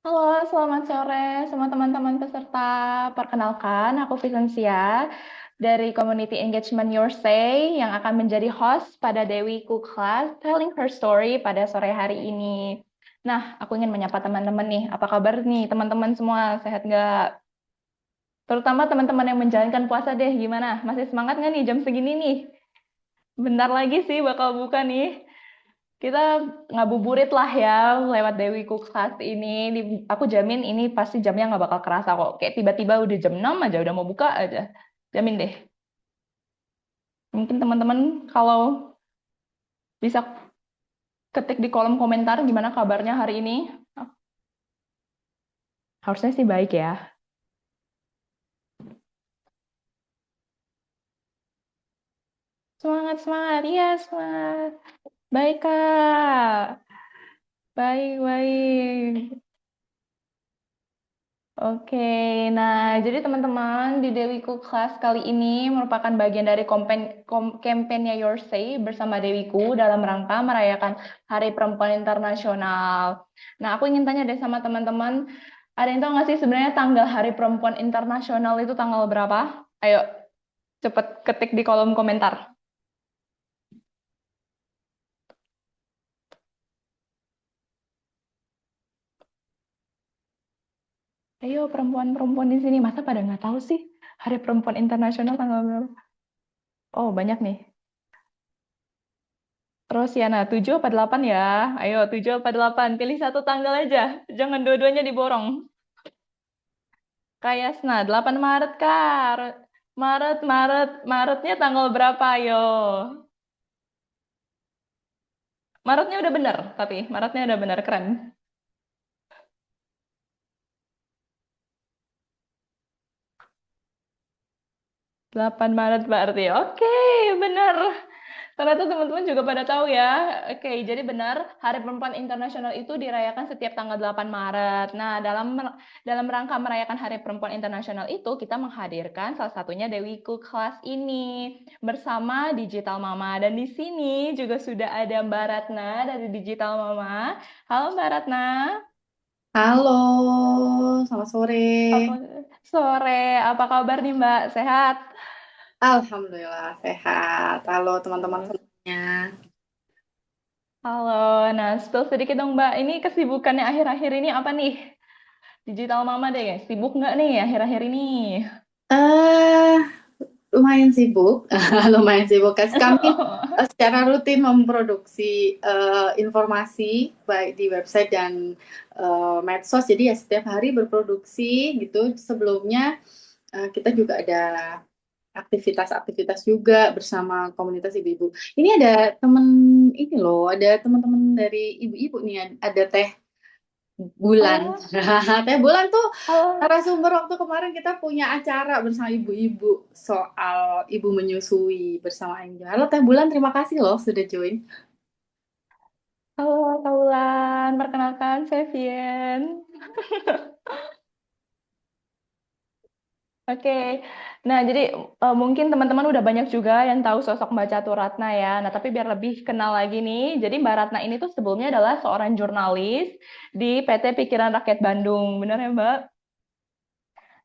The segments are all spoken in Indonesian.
Halo, selamat sore semua teman-teman peserta. Perkenalkan, aku Vicensia dari Community Engagement Your Say yang akan menjadi host pada Dewi Cook Class Telling Her Story pada sore hari ini. Nah, aku ingin menyapa teman-teman nih. Apa kabar nih teman-teman semua? Sehat nggak? Terutama teman-teman yang menjalankan puasa deh, gimana? Masih semangat nggak nih jam segini nih? Bentar lagi sih bakal buka nih. Kita ngabuburit lah ya lewat Dewi Cooks ini. Aku jamin ini pasti jamnya nggak bakal kerasa kok. Kayak tiba-tiba udah jam 6 aja, udah mau buka aja. Jamin deh. Mungkin teman-teman kalau bisa ketik di kolom komentar gimana kabarnya hari ini. Harusnya sih baik ya. Semangat, semangat. Iya, semangat. Baik, Kak. Baik, baik. Oke, nah jadi teman-teman di Dewiku Class kali ini merupakan bagian dari kampanye Your Say bersama Dewiku dalam rangka merayakan Hari Perempuan Internasional. Nah, aku ingin tanya deh sama teman-teman, ada yang tahu nggak sih sebenarnya tanggal Hari Perempuan Internasional itu tanggal berapa? Ayo, cepet ketik di kolom komentar. Ayo, perempuan-perempuan di sini, masa pada nggak tahu sih Hari Perempuan Internasional tanggal berapa? Oh, banyak nih. Terus ya, nah 7 apa 8 ya? Ayo 7 apa 8, pilih satu tanggal aja. Jangan dua-duanya diborong. Kayak Yasna, 8 Maret Kak. Maretnya tanggal berapa ayo? Maretnya udah bener, tapi Maretnya udah bener, keren. 8 Maret berarti. Oke, bener. Ternyata teman-teman juga pada tahu ya. Oke, jadi benar Hari Perempuan Internasional itu dirayakan setiap tanggal 8 Maret. Nah, dalam rangka merayakan Hari Perempuan Internasional itu kita menghadirkan salah satunya Dewi Cook Kelas ini bersama Digital Mama, dan di sini juga sudah ada Mbak Ratna dari Digital Mama. Halo Mbak Ratna. Halo, selamat sore. Apa sore? Apa kabar nih Mbak? Sehat? Alhamdulillah sehat. Halo teman-teman Oh, semuanya. halo, nah spill sedikit dong Mbak, ini kesibukannya akhir-akhir ini apa nih? Digital Mama deh, sibuk nggak nih akhir-akhir ini? Eh, Lumayan sibuk, lumayan sibuk. Kami secara rutin memproduksi informasi baik di website dan medsos. Jadi ya setiap hari berproduksi gitu. Sebelumnya kita juga ada aktivitas-aktivitas juga bersama komunitas ibu-ibu. Ini ada teman ini loh, ada teman-teman dari ibu-ibu nih, ada Teh Bulan. Oh, Teh Bulan tuh oh, narasumber waktu kemarin kita punya acara bersama ibu-ibu soal ibu menyusui bersama Angel. Halo Teh Bulan, terima kasih loh sudah join. halo Taulan, perkenalkan saya Vien. Oke, nah jadi mungkin teman-teman udah banyak juga yang tahu sosok Mbak Catur Ratna ya. Nah tapi biar lebih kenal lagi nih, jadi Mbak Ratna ini tuh sebelumnya adalah seorang jurnalis di PT Pikiran Rakyat Bandung, benar ya Mbak?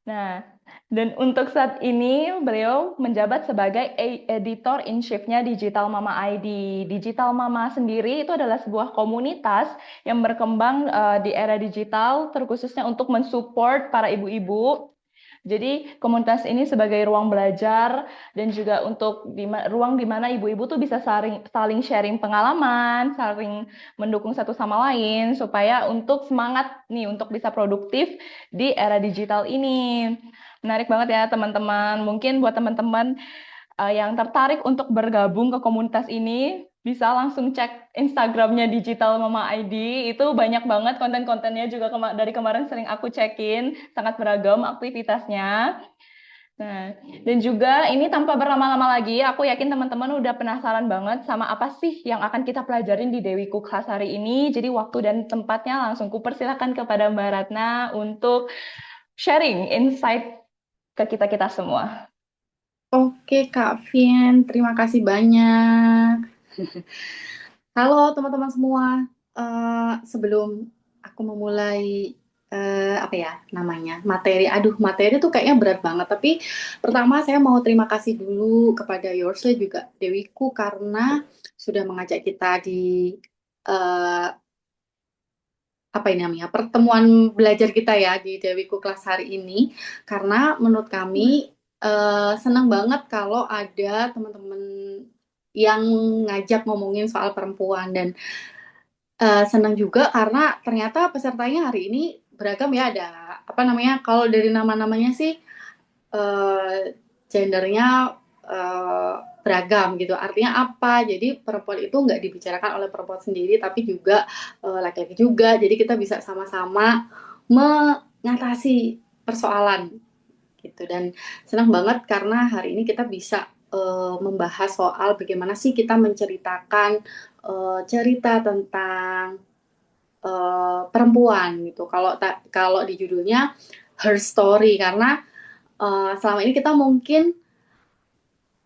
Nah, dan untuk saat ini beliau menjabat sebagai editor in chief-nya Digital Mama ID. Digital Mama sendiri itu adalah sebuah komunitas yang berkembang di era digital, terkhususnya untuk mensupport para ibu-ibu. Jadi komunitas ini sebagai ruang belajar dan juga untuk ruang di mana ibu-ibu tuh bisa saling sharing pengalaman, saling mendukung satu sama lain supaya untuk semangat nih untuk bisa produktif di era digital ini. Menarik banget ya teman-teman. Mungkin buat teman-teman yang tertarik untuk bergabung ke komunitas ini, bisa langsung cek Instagramnya Digital Mama ID. Itu banyak banget konten-kontennya juga dari kemarin sering aku cekin, sangat beragam aktivitasnya. Nah, dan juga ini tanpa berlama-lama lagi, aku yakin teman-teman udah penasaran banget sama apa sih yang akan kita pelajarin di Dewi Cook Class hari ini. Jadi waktu dan tempatnya langsung kupersilakan kepada Mbak Ratna untuk sharing insight ke kita-kita semua. Oke Kak Vien, terima kasih banyak. Halo teman-teman semua. Sebelum aku memulai apa ya namanya, materi. Aduh, materi tuh kayaknya berat banget. Tapi pertama saya mau terima kasih dulu kepada Yorsle juga Dewiku karena sudah mengajak kita di eh, apa ini namanya pertemuan belajar kita ya di Dewiku kelas hari ini. Karena menurut kami senang banget kalau ada teman-teman yang ngajak ngomongin soal perempuan dan senang juga karena ternyata pesertanya hari ini beragam ya, ada apa namanya kalau dari nama-namanya sih eh, gendernya eh, beragam gitu. Artinya apa? Jadi perempuan itu nggak dibicarakan oleh perempuan sendiri, tapi juga laki-laki juga. Jadi kita bisa sama-sama mengatasi persoalan gitu. Dan senang banget karena hari ini kita bisa membahas soal bagaimana sih kita menceritakan cerita tentang perempuan gitu. Kalau di judulnya Her Story karena selama ini kita mungkin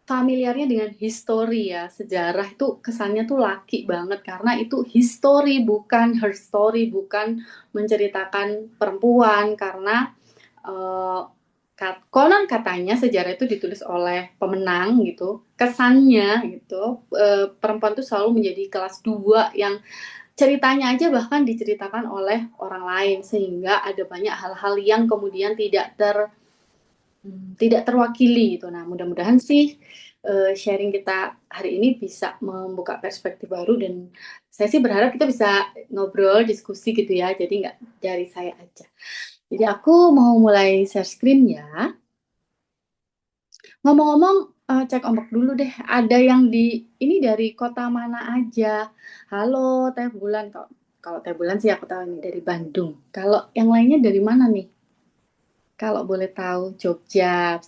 familiarnya dengan history ya, sejarah itu kesannya tuh laki banget karena itu history bukan her story, bukan menceritakan perempuan karena uh, konon katanya sejarah itu ditulis oleh pemenang gitu, kesannya gitu perempuan tuh selalu menjadi kelas 2 yang ceritanya aja bahkan diceritakan oleh orang lain sehingga ada banyak hal-hal yang kemudian tidak terwakili gitu. Nah, mudah-mudahan sih sharing kita hari ini bisa membuka perspektif baru dan saya sih berharap kita bisa ngobrol, diskusi gitu ya. Jadi nggak dari saya aja. Jadi aku mau mulai share screen ya. Ngomong-ngomong, cek ombak dulu deh. Ada yang ini dari kota mana aja? Halo, Teh Bulan. Kalau Teh Bulan sih aku tahu ini dari Bandung. Kalau yang lainnya dari mana nih? Kalau boleh tahu, Jogja.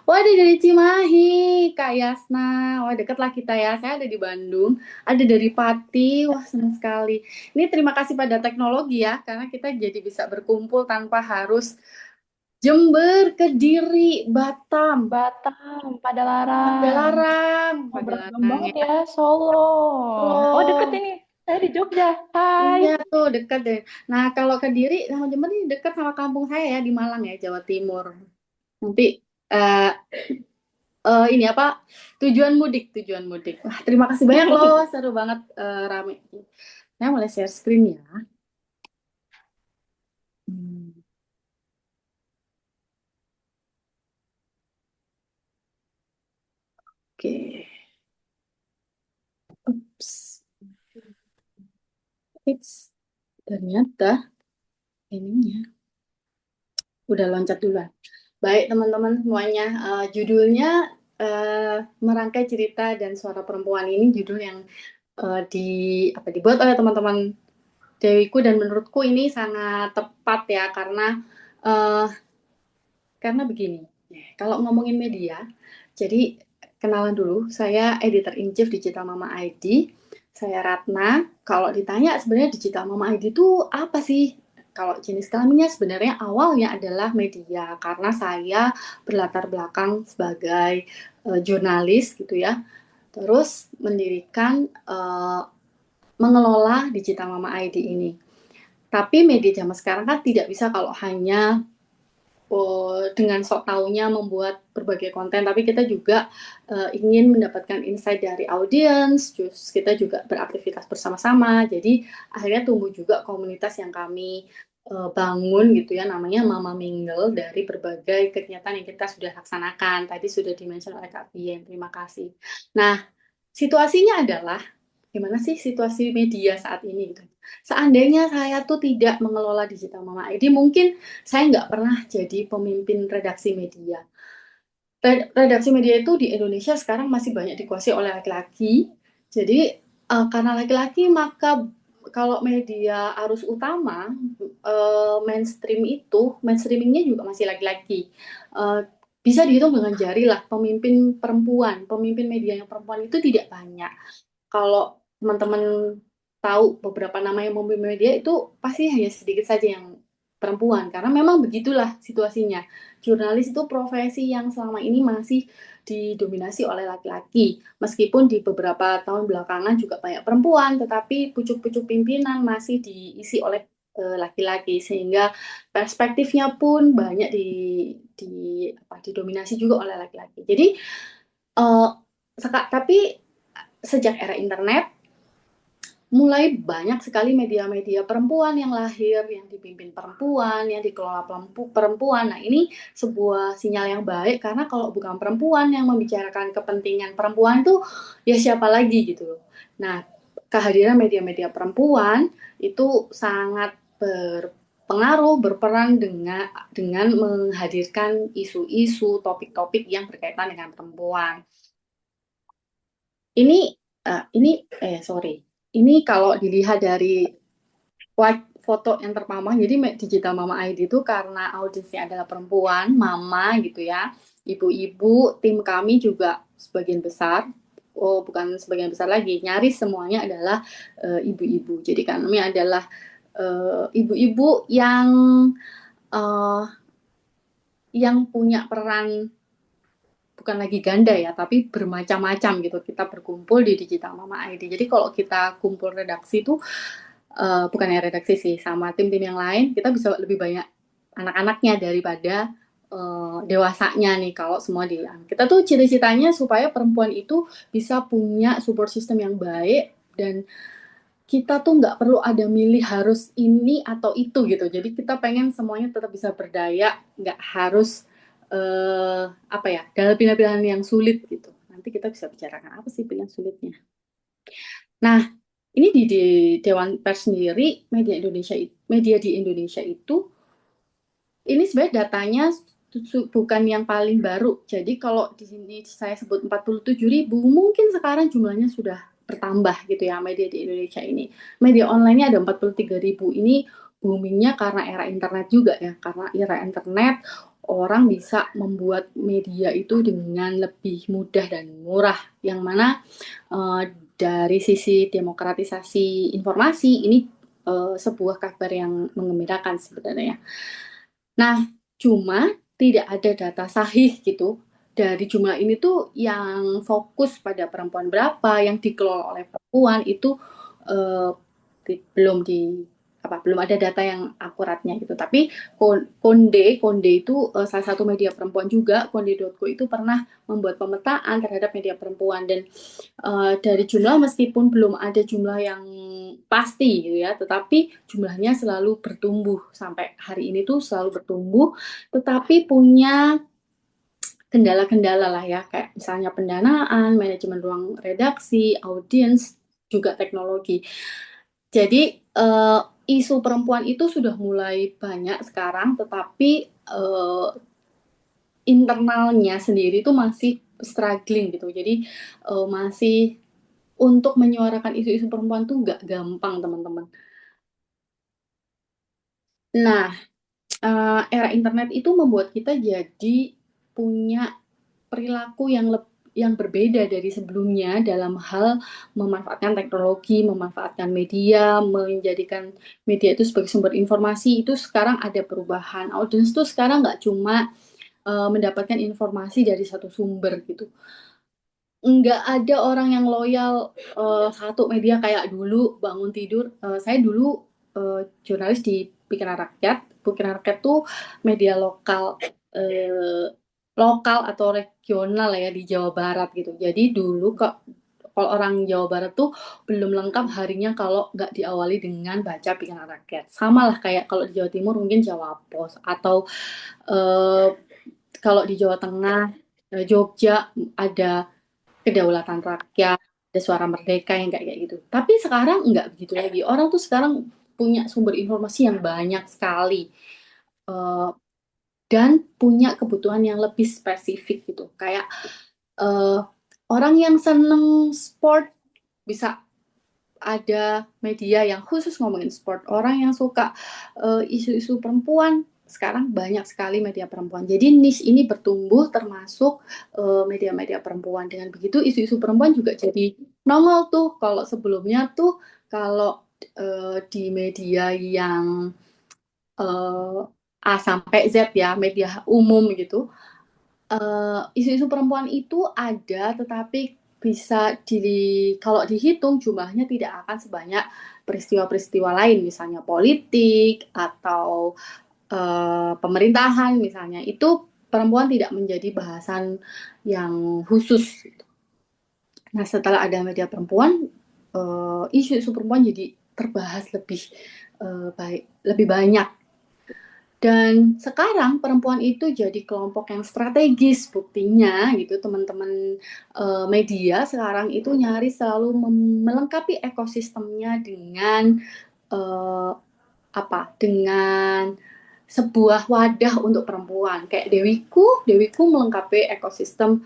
Wah, ada dari Cimahi, Kak Yasna. Wah, deket lah kita ya. Saya ada di Bandung. Ada dari Pati. Wah, senang sekali. Ini terima kasih pada teknologi ya, karena kita jadi bisa berkumpul tanpa harus Jember, Kediri, Batam, Batam, Padalarang. Padalarang, Oh, beragam Padalarang banget ya. ya, Solo. Oh, deket Loh, ini. Saya di Jogja. Hai. iya tuh dekat deh. Nah, kalau Kediri sama Jember ini dekat sama kampung saya ya di Malang ya, Jawa Timur. Nanti eh, ini apa tujuan mudik. Wah, terima kasih banyak loh, seru banget rame. Saya mulai share screen ya. Hmm, Oke, Ups. It's ternyata ininya udah loncat duluan. Baik teman-teman semuanya, judulnya merangkai cerita dan suara perempuan ini judul yang dibuat oleh teman-teman Dewiku dan menurutku ini sangat tepat ya eh, karena begini, kalau ngomongin media, jadi kenalan dulu, saya editor in chief Digital Mama ID, saya Ratna. Kalau ditanya sebenarnya Digital Mama ID itu apa sih? Kalau jenis kelaminnya sebenarnya awalnya adalah media, karena saya berlatar belakang sebagai jurnalis gitu ya. Terus mendirikan, mengelola Digital Mama ID ini. Tapi media zaman sekarang kan tidak bisa kalau hanya dengan sok taunya membuat berbagai konten, tapi kita juga ingin mendapatkan insight dari audiens, terus kita juga beraktivitas bersama-sama. Jadi akhirnya tumbuh juga komunitas yang kami bangun gitu ya, namanya Mama Mingle dari berbagai kegiatan yang kita sudah laksanakan. Tadi sudah dimention oleh Kak Bien, terima kasih. Nah, situasinya adalah gimana sih situasi media saat ini gitu. Seandainya saya tuh tidak mengelola Digital Mama ID, mungkin saya nggak pernah jadi pemimpin redaksi media. Redaksi media itu di Indonesia sekarang masih banyak dikuasai oleh laki-laki. Jadi karena laki-laki maka kalau media arus utama mainstreamingnya juga masih laki-laki. Eh, Bisa dihitung dengan jari lah pemimpin perempuan, pemimpin media yang perempuan itu tidak banyak. Kalau teman-teman tahu beberapa nama yang memimpin media itu pasti hanya sedikit saja yang perempuan karena memang begitulah situasinya. Jurnalis itu profesi yang selama ini masih didominasi oleh laki-laki. Meskipun di beberapa tahun belakangan juga banyak perempuan, tetapi pucuk-pucuk pimpinan masih diisi oleh laki-laki, sehingga perspektifnya pun banyak di didominasi juga oleh laki-laki. Jadi eh, tapi sejak era internet mulai banyak sekali media-media perempuan yang lahir, yang dipimpin perempuan, yang dikelola perempuan. Nah, ini sebuah sinyal yang baik karena kalau bukan perempuan yang membicarakan kepentingan perempuan tuh ya siapa lagi gitu loh. Nah, kehadiran media-media perempuan itu sangat berpengaruh, berperan dengan menghadirkan isu-isu, topik-topik yang berkaitan dengan perempuan. Ini sorry. Ini kalau dilihat dari foto yang terpampang, jadi Digital Mama ID itu karena audiensnya adalah perempuan, mama gitu ya, ibu-ibu, tim kami juga sebagian besar, oh bukan sebagian besar lagi, nyaris semuanya adalah ibu-ibu. Jadi kami adalah ibu-ibu uh, yang punya peran bukan lagi ganda ya, tapi bermacam-macam gitu. Kita berkumpul di Digital Mama ID. Jadi kalau kita kumpul redaksi itu bukannya redaksi sih, sama tim-tim yang lain, kita bisa lebih banyak anak-anaknya daripada dewasanya nih kalau semua di kita tuh cita-citanya supaya perempuan itu bisa punya support system yang baik dan kita tuh nggak perlu ada milih harus ini atau itu gitu. Jadi kita pengen semuanya tetap bisa berdaya, nggak harus apa ya, dalam pilihan-pilihan yang sulit gitu. Nanti kita bisa bicarakan apa sih pilihan sulitnya. Nah, ini di Dewan Pers sendiri, media di Indonesia itu, ini sebenarnya datanya bukan yang paling baru. Jadi kalau di sini saya sebut 47.000, mungkin sekarang jumlahnya sudah bertambah gitu ya media di Indonesia ini. Media online-nya ada 43.000. Ini boomingnya karena era internet juga ya. Karena era internet orang bisa membuat media itu dengan lebih mudah dan murah. Yang mana uh, dari sisi demokratisasi informasi ini sebuah kabar yang mengembirakan sebenarnya. Nah, cuma tidak ada data sahih gitu dari jumlah ini tuh yang fokus pada perempuan berapa, yang dikelola oleh perempuan itu eh, belum di belum ada data yang akuratnya gitu. Tapi Konde itu salah satu media perempuan juga, Konde.co itu pernah membuat pemetaan terhadap media perempuan dan dari jumlah meskipun belum ada jumlah yang pasti gitu ya, tetapi jumlahnya selalu bertumbuh sampai hari ini tuh selalu bertumbuh, tetapi punya kendala-kendala lah ya, kayak misalnya pendanaan, manajemen ruang redaksi, audiens, juga teknologi. Jadi isu perempuan itu sudah mulai banyak sekarang, tetapi internalnya sendiri itu masih struggling gitu. Jadi masih untuk menyuarakan isu-isu perempuan tuh nggak gampang, teman-teman. Nah, era internet itu membuat kita jadi punya perilaku yang berbeda dari sebelumnya dalam hal memanfaatkan teknologi, memanfaatkan media, menjadikan media itu sebagai sumber informasi. Itu sekarang ada perubahan. Audiens tuh sekarang nggak cuma mendapatkan informasi dari satu sumber gitu. Nggak ada orang yang loyal satu media kayak dulu bangun tidur. Saya dulu jurnalis di Pikiran Rakyat. Pikiran Rakyat tuh media lokal atau regional ya di Jawa Barat gitu. Jadi dulu kok kalau orang Jawa Barat tuh belum lengkap harinya kalau nggak diawali dengan baca Pikiran Rakyat. Sama lah kayak kalau di Jawa Timur mungkin Jawa Pos atau eh, kalau di Jawa Tengah Jogja ada kedaulatan rakyat, ada suara merdeka yang kayak gitu. Tapi sekarang nggak begitu lagi. Orang tuh sekarang punya sumber informasi yang banyak sekali eh, dan punya kebutuhan yang lebih spesifik gitu. Kayak eh, orang yang seneng sport bisa ada media yang khusus ngomongin sport. Orang yang suka isu-isu perempuan sekarang banyak sekali media perempuan. Jadi niche ini bertumbuh termasuk media-media perempuan. Dengan begitu isu-isu perempuan juga jadi nongol tuh. Kalau sebelumnya tuh kalau di media yang A sampai Z ya, media umum gitu, isu-isu perempuan itu ada, tetapi bisa kalau dihitung jumlahnya tidak akan sebanyak peristiwa-peristiwa lain, misalnya politik atau pemerintahan misalnya. Itu perempuan tidak menjadi bahasan yang khusus. Nah, setelah ada media perempuan, isu-isu perempuan jadi terbahas lebih banyak. Dan sekarang perempuan itu jadi kelompok yang strategis, buktinya gitu teman-teman media sekarang itu nyaris selalu melengkapi ekosistemnya dengan eh, dengan sebuah wadah untuk perempuan. Kayak Dewiku melengkapi ekosistem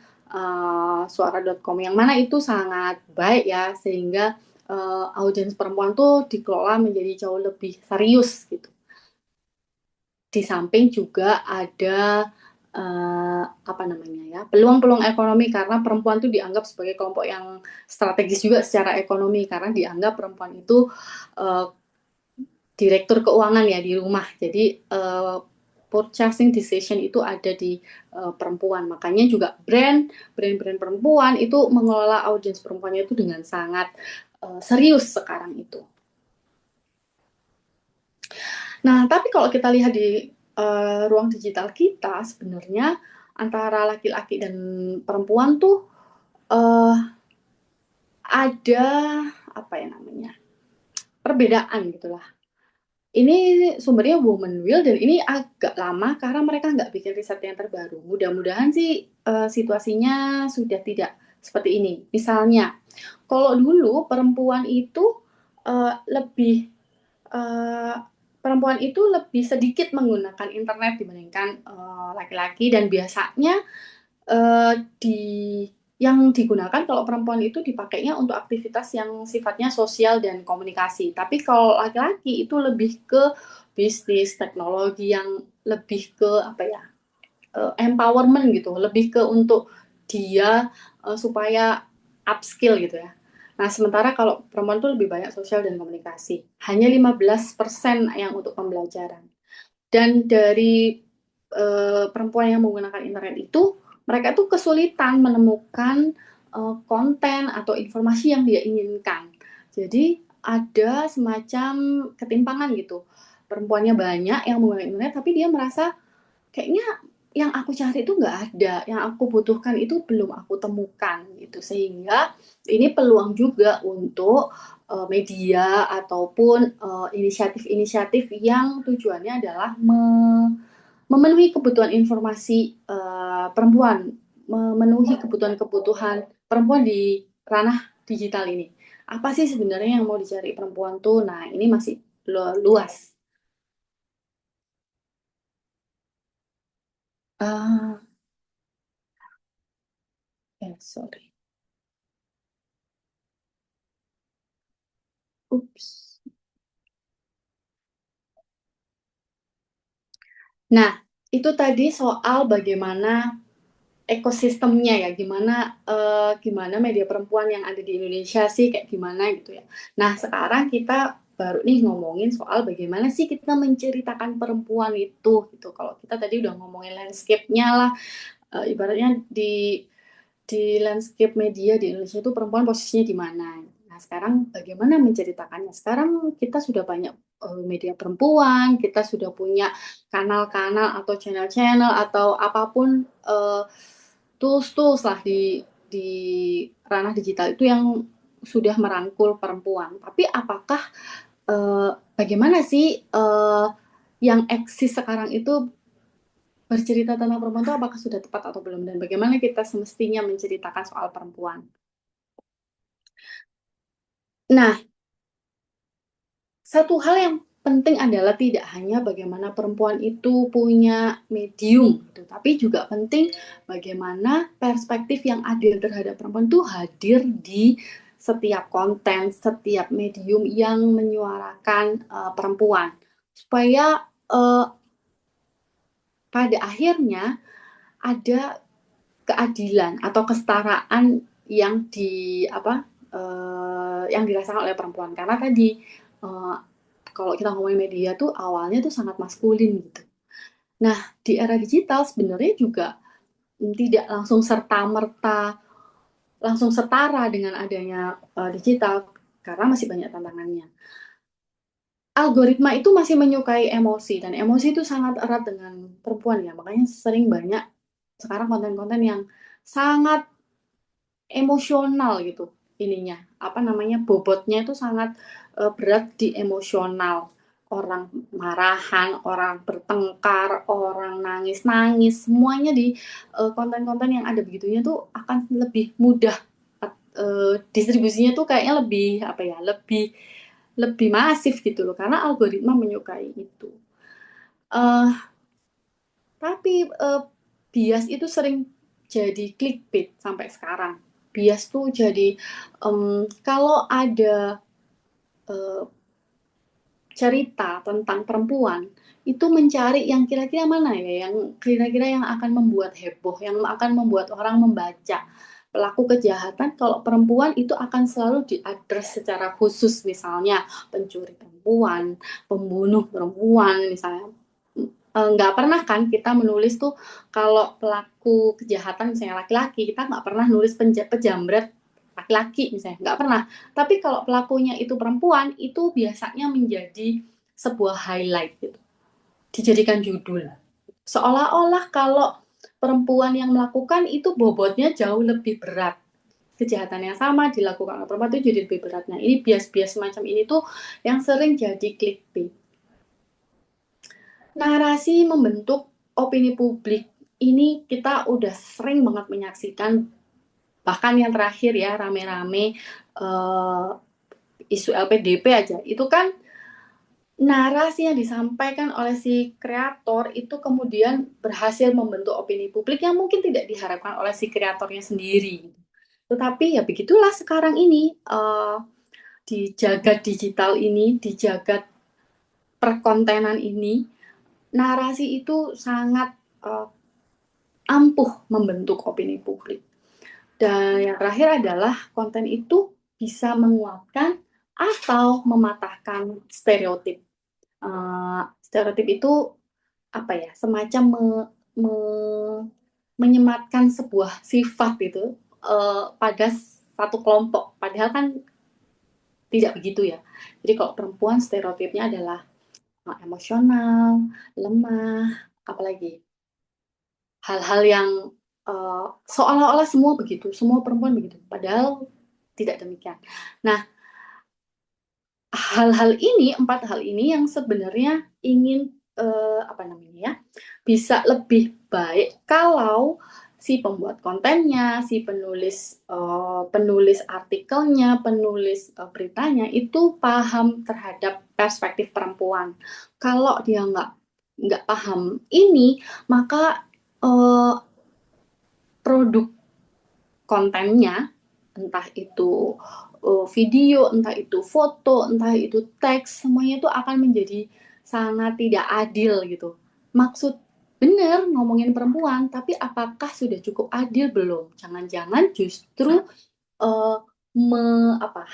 suara.com yang mana itu sangat baik ya, sehingga audiens perempuan tuh dikelola menjadi jauh lebih serius gitu. Di samping juga ada peluang-peluang ekonomi, karena perempuan itu dianggap sebagai kelompok yang strategis juga secara ekonomi, karena dianggap perempuan itu uh, direktur keuangan ya di rumah. Jadi purchasing decision itu ada di perempuan. Makanya juga brand-brand perempuan itu mengelola audiens perempuannya itu dengan sangat serius sekarang itu. Nah, tapi kalau kita lihat di ruang digital kita, sebenarnya antara laki-laki dan perempuan tuh uh, ada perbedaan gitulah. Ini sumbernya Woman Will dan ini agak lama karena mereka nggak bikin riset yang terbaru. Mudah-mudahan sih situasinya sudah tidak seperti ini. Misalnya, kalau dulu lebih uh, perempuan itu lebih sedikit menggunakan internet dibandingkan laki-laki, dan biasanya uh, di yang digunakan kalau perempuan itu dipakainya untuk aktivitas yang sifatnya sosial dan komunikasi. Tapi kalau laki-laki itu lebih ke bisnis, teknologi yang lebih ke empowerment gitu, lebih ke untuk dia supaya upskill gitu ya. Nah, sementara kalau perempuan itu lebih banyak sosial dan komunikasi. Hanya 15% yang untuk pembelajaran. Dan dari perempuan yang menggunakan internet itu, mereka tuh kesulitan menemukan konten atau informasi yang dia inginkan. Jadi ada semacam ketimpangan gitu. Perempuannya banyak yang menggunakan internet, tapi dia merasa kayaknya yang aku cari itu nggak ada, yang aku butuhkan itu belum aku temukan gitu. Sehingga ini peluang juga untuk media ataupun inisiatif-inisiatif yang tujuannya adalah memenuhi kebutuhan informasi perempuan, memenuhi kebutuhan-kebutuhan perempuan di ranah digital ini. Apa sih sebenarnya yang mau dicari perempuan tuh? Nah, ini masih luas. Ah, sorry. Ups. Nah, itu tadi soal bagaimana ekosistemnya ya, gimana media perempuan yang ada di Indonesia sih kayak gimana gitu ya. Nah, sekarang kita baru nih ngomongin soal bagaimana sih kita menceritakan perempuan itu gitu. Kalau kita tadi udah ngomongin landscape-nya lah, ibaratnya di landscape media di Indonesia itu perempuan posisinya di mana. Nah, sekarang bagaimana menceritakannya? Sekarang kita sudah banyak media perempuan, kita sudah punya kanal-kanal atau channel-channel atau apapun tools-tools lah di ranah digital itu yang sudah merangkul perempuan. Tapi apakah bagaimana sih yang eksis sekarang itu bercerita tentang perempuan itu apakah sudah tepat atau belum, dan bagaimana kita semestinya menceritakan soal perempuan. Nah, satu hal yang penting adalah tidak hanya bagaimana perempuan itu punya medium, gitu, tapi juga penting bagaimana perspektif yang adil terhadap perempuan itu hadir di setiap konten, setiap medium yang menyuarakan perempuan, supaya pada akhirnya ada keadilan atau kesetaraan yang yang dirasakan oleh perempuan, karena tadi uh, kalau kita ngomongin media tuh awalnya tuh sangat maskulin gitu. Nah, di era digital sebenarnya juga tidak langsung serta merta langsung setara dengan adanya digital karena masih banyak tantangannya. Algoritma itu masih menyukai emosi dan emosi itu sangat erat dengan perempuan ya, makanya sering banyak sekarang konten-konten yang sangat emosional gitu ininya, apa namanya, bobotnya itu sangat berat di emosional. Orang marahan, orang bertengkar, orang nangis-nangis, semuanya di konten-konten yang ada begitunya tuh akan lebih mudah, distribusinya tuh kayaknya lebih apa ya, lebih lebih masif gitu loh karena algoritma menyukai itu. Eh tapi bias itu sering jadi clickbait sampai sekarang. Bias tuh jadi kalau ada eh, cerita tentang perempuan itu mencari yang kira-kira mana ya, yang kira-kira yang akan membuat heboh, yang akan membuat orang membaca. Pelaku kejahatan kalau perempuan itu akan selalu diadres secara khusus, misalnya pencuri perempuan, pembunuh perempuan, misalnya. Nggak pernah kan kita menulis tuh kalau pelaku kejahatan misalnya laki-laki, kita nggak pernah nulis pejamret laki-laki misalnya, nggak pernah. Tapi kalau pelakunya itu perempuan, itu biasanya menjadi sebuah highlight gitu, dijadikan judul. Seolah-olah kalau perempuan yang melakukan itu bobotnya jauh lebih berat. Kejahatan yang sama dilakukan oleh perempuan itu jadi lebih berat. Nah, ini bias-bias semacam ini tuh yang sering jadi clickbait. Narasi membentuk opini publik. Ini kita udah sering banget menyaksikan, bahkan yang terakhir ya, rame-rame isu LPDP aja. Itu kan narasi yang disampaikan oleh si kreator itu kemudian berhasil membentuk opini publik yang mungkin tidak diharapkan oleh si kreatornya sendiri. Tetapi ya begitulah sekarang ini, di jagat digital ini, di jagat perkontenan ini, narasi itu sangat ampuh membentuk opini publik. Dan yang terakhir adalah konten itu bisa menguatkan atau mematahkan stereotip. Stereotip itu apa ya, semacam me, menyematkan sebuah sifat itu pada satu kelompok. Padahal kan tidak begitu ya. Jadi kalau perempuan stereotipnya adalah emosional, lemah, apalagi hal-hal yang seolah-olah semua begitu, semua perempuan begitu. Padahal tidak demikian. Nah, hal-hal ini, empat hal ini yang sebenarnya ingin apa namanya ya, bisa lebih baik kalau si pembuat kontennya, si penulis artikelnya, penulis beritanya itu paham terhadap perspektif perempuan. Kalau dia nggak paham ini, maka uh, produk kontennya, entah itu video, entah itu foto, entah itu teks, semuanya itu akan menjadi sangat tidak adil gitu. Maksud benar ngomongin perempuan, tapi apakah sudah cukup adil belum? Jangan-jangan justru uh,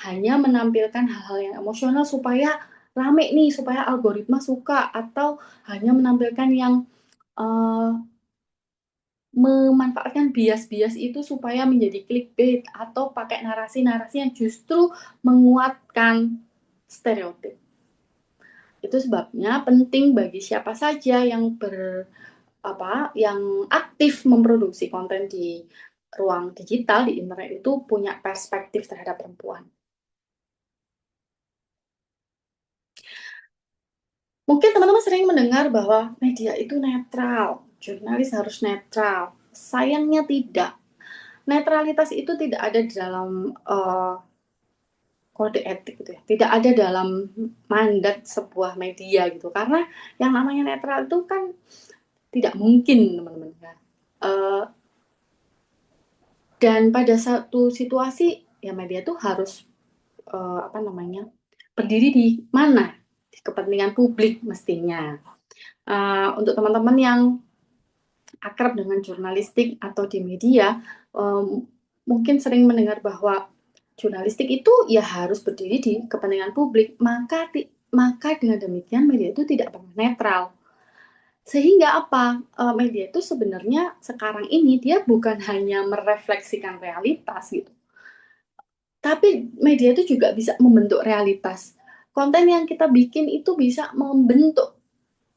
hanya menampilkan hal-hal yang emosional supaya rame nih, supaya algoritma suka, atau hanya menampilkan yang uh, memanfaatkan bias-bias itu supaya menjadi clickbait atau pakai narasi-narasi yang justru menguatkan stereotip. Itu sebabnya penting bagi siapa saja yang yang aktif memproduksi konten di ruang digital di internet itu punya perspektif terhadap perempuan. Mungkin teman-teman sering mendengar bahwa media itu netral, jurnalis harus netral. Sayangnya tidak. Netralitas itu tidak ada di dalam kode etik gitu ya. Tidak ada dalam mandat sebuah media gitu. Karena yang namanya netral itu kan tidak mungkin, teman-teman. Uh, dan pada satu situasi ya media itu harus berdiri di mana? Di kepentingan publik mestinya. Untuk teman-teman yang akrab dengan jurnalistik atau di media, mungkin sering mendengar bahwa jurnalistik itu ya harus berdiri di kepentingan publik, maka dengan demikian media itu tidak pernah netral. Sehingga apa? Media itu sebenarnya sekarang ini dia bukan hanya merefleksikan realitas gitu, Tapi media itu juga bisa membentuk realitas. Konten yang kita bikin itu bisa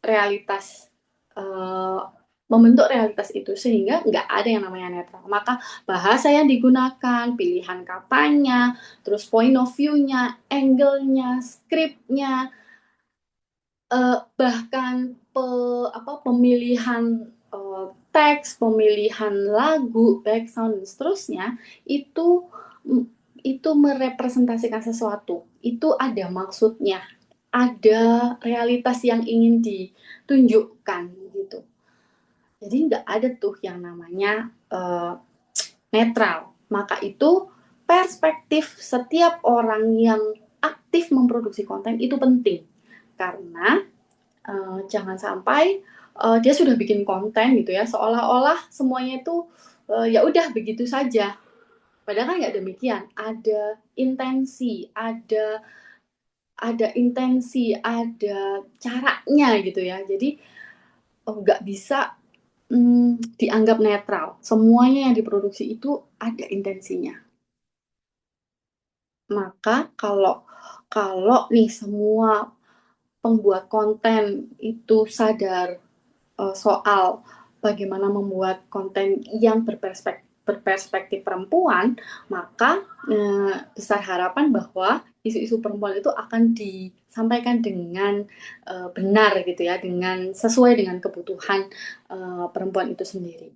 realitas eh, membentuk realitas itu sehingga nggak ada yang namanya netral. Maka bahasa yang digunakan, pilihan katanya, terus point of view-nya, angle-nya, skripnya, bahkan pemilihan teks, pemilihan lagu, background dan seterusnya itu itu merepresentasikan sesuatu. Itu ada maksudnya, ada realitas yang ingin ditunjukkan gitu. Jadi nggak ada tuh yang namanya netral. Maka itu perspektif setiap orang yang aktif memproduksi konten itu penting karena jangan sampai dia sudah bikin konten gitu ya seolah-olah semuanya itu ya udah begitu saja. Padahal kan nggak demikian. Ada caranya gitu ya. Jadi nggak bisa dianggap netral. Semuanya yang diproduksi itu ada intensinya. Maka kalau kalau nih semua pembuat konten itu sadar soal bagaimana membuat konten yang berperspektif perempuan, maka besar harapan bahwa isu-isu perempuan itu akan disampaikan dengan benar gitu ya, dengan sesuai dengan kebutuhan perempuan itu sendiri.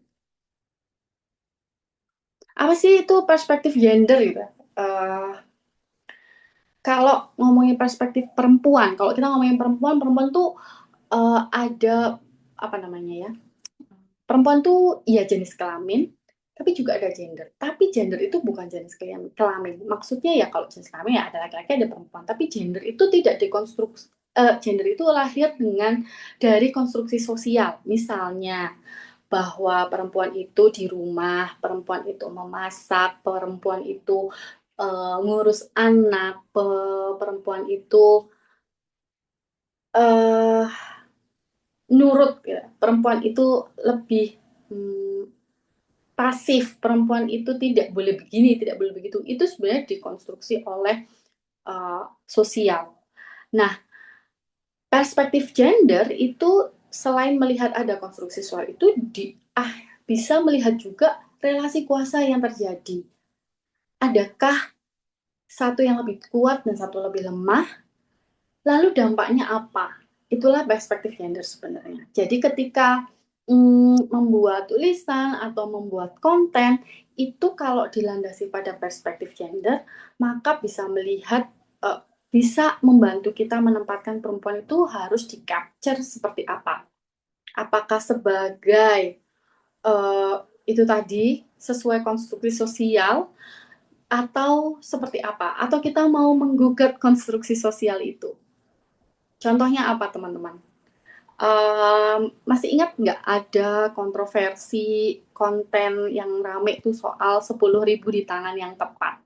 Apa sih itu perspektif gender gitu? Uh, Kalau ngomongin perspektif perempuan, kalau kita ngomongin perempuan, perempuan tuh ada apa namanya ya? Perempuan tuh iya jenis kelamin, tapi juga ada gender. Tapi gender itu bukan jenis kelamin. Maksudnya ya kalau jenis kelamin ya ada laki-laki ada perempuan. Tapi gender itu tidak dikonstruksi. Gender itu lahir dari konstruksi sosial. Misalnya bahwa perempuan itu di rumah, perempuan itu memasak, perempuan itu ngurus anak, perempuan itu uh, nurut ya. Perempuan itu lebih hmm, pasif, perempuan itu tidak boleh begini, tidak boleh begitu. Itu sebenarnya dikonstruksi oleh sosial. Nah, perspektif gender itu selain melihat ada konstruksi sosial itu bisa melihat juga relasi kuasa yang terjadi. Adakah satu yang lebih kuat dan satu lebih lemah? Lalu dampaknya apa? Itulah perspektif gender sebenarnya. Jadi ketika membuat tulisan atau membuat konten, itu kalau dilandasi pada perspektif gender, maka bisa melihat, bisa membantu kita menempatkan perempuan itu harus di-capture seperti apa. Apakah sebagai, itu tadi, sesuai konstruksi sosial, atau seperti apa? Atau kita mau menggugat konstruksi sosial itu. Contohnya apa teman-teman? Masih ingat nggak ada kontroversi konten yang rame itu soal 10.000 di tangan yang tepat?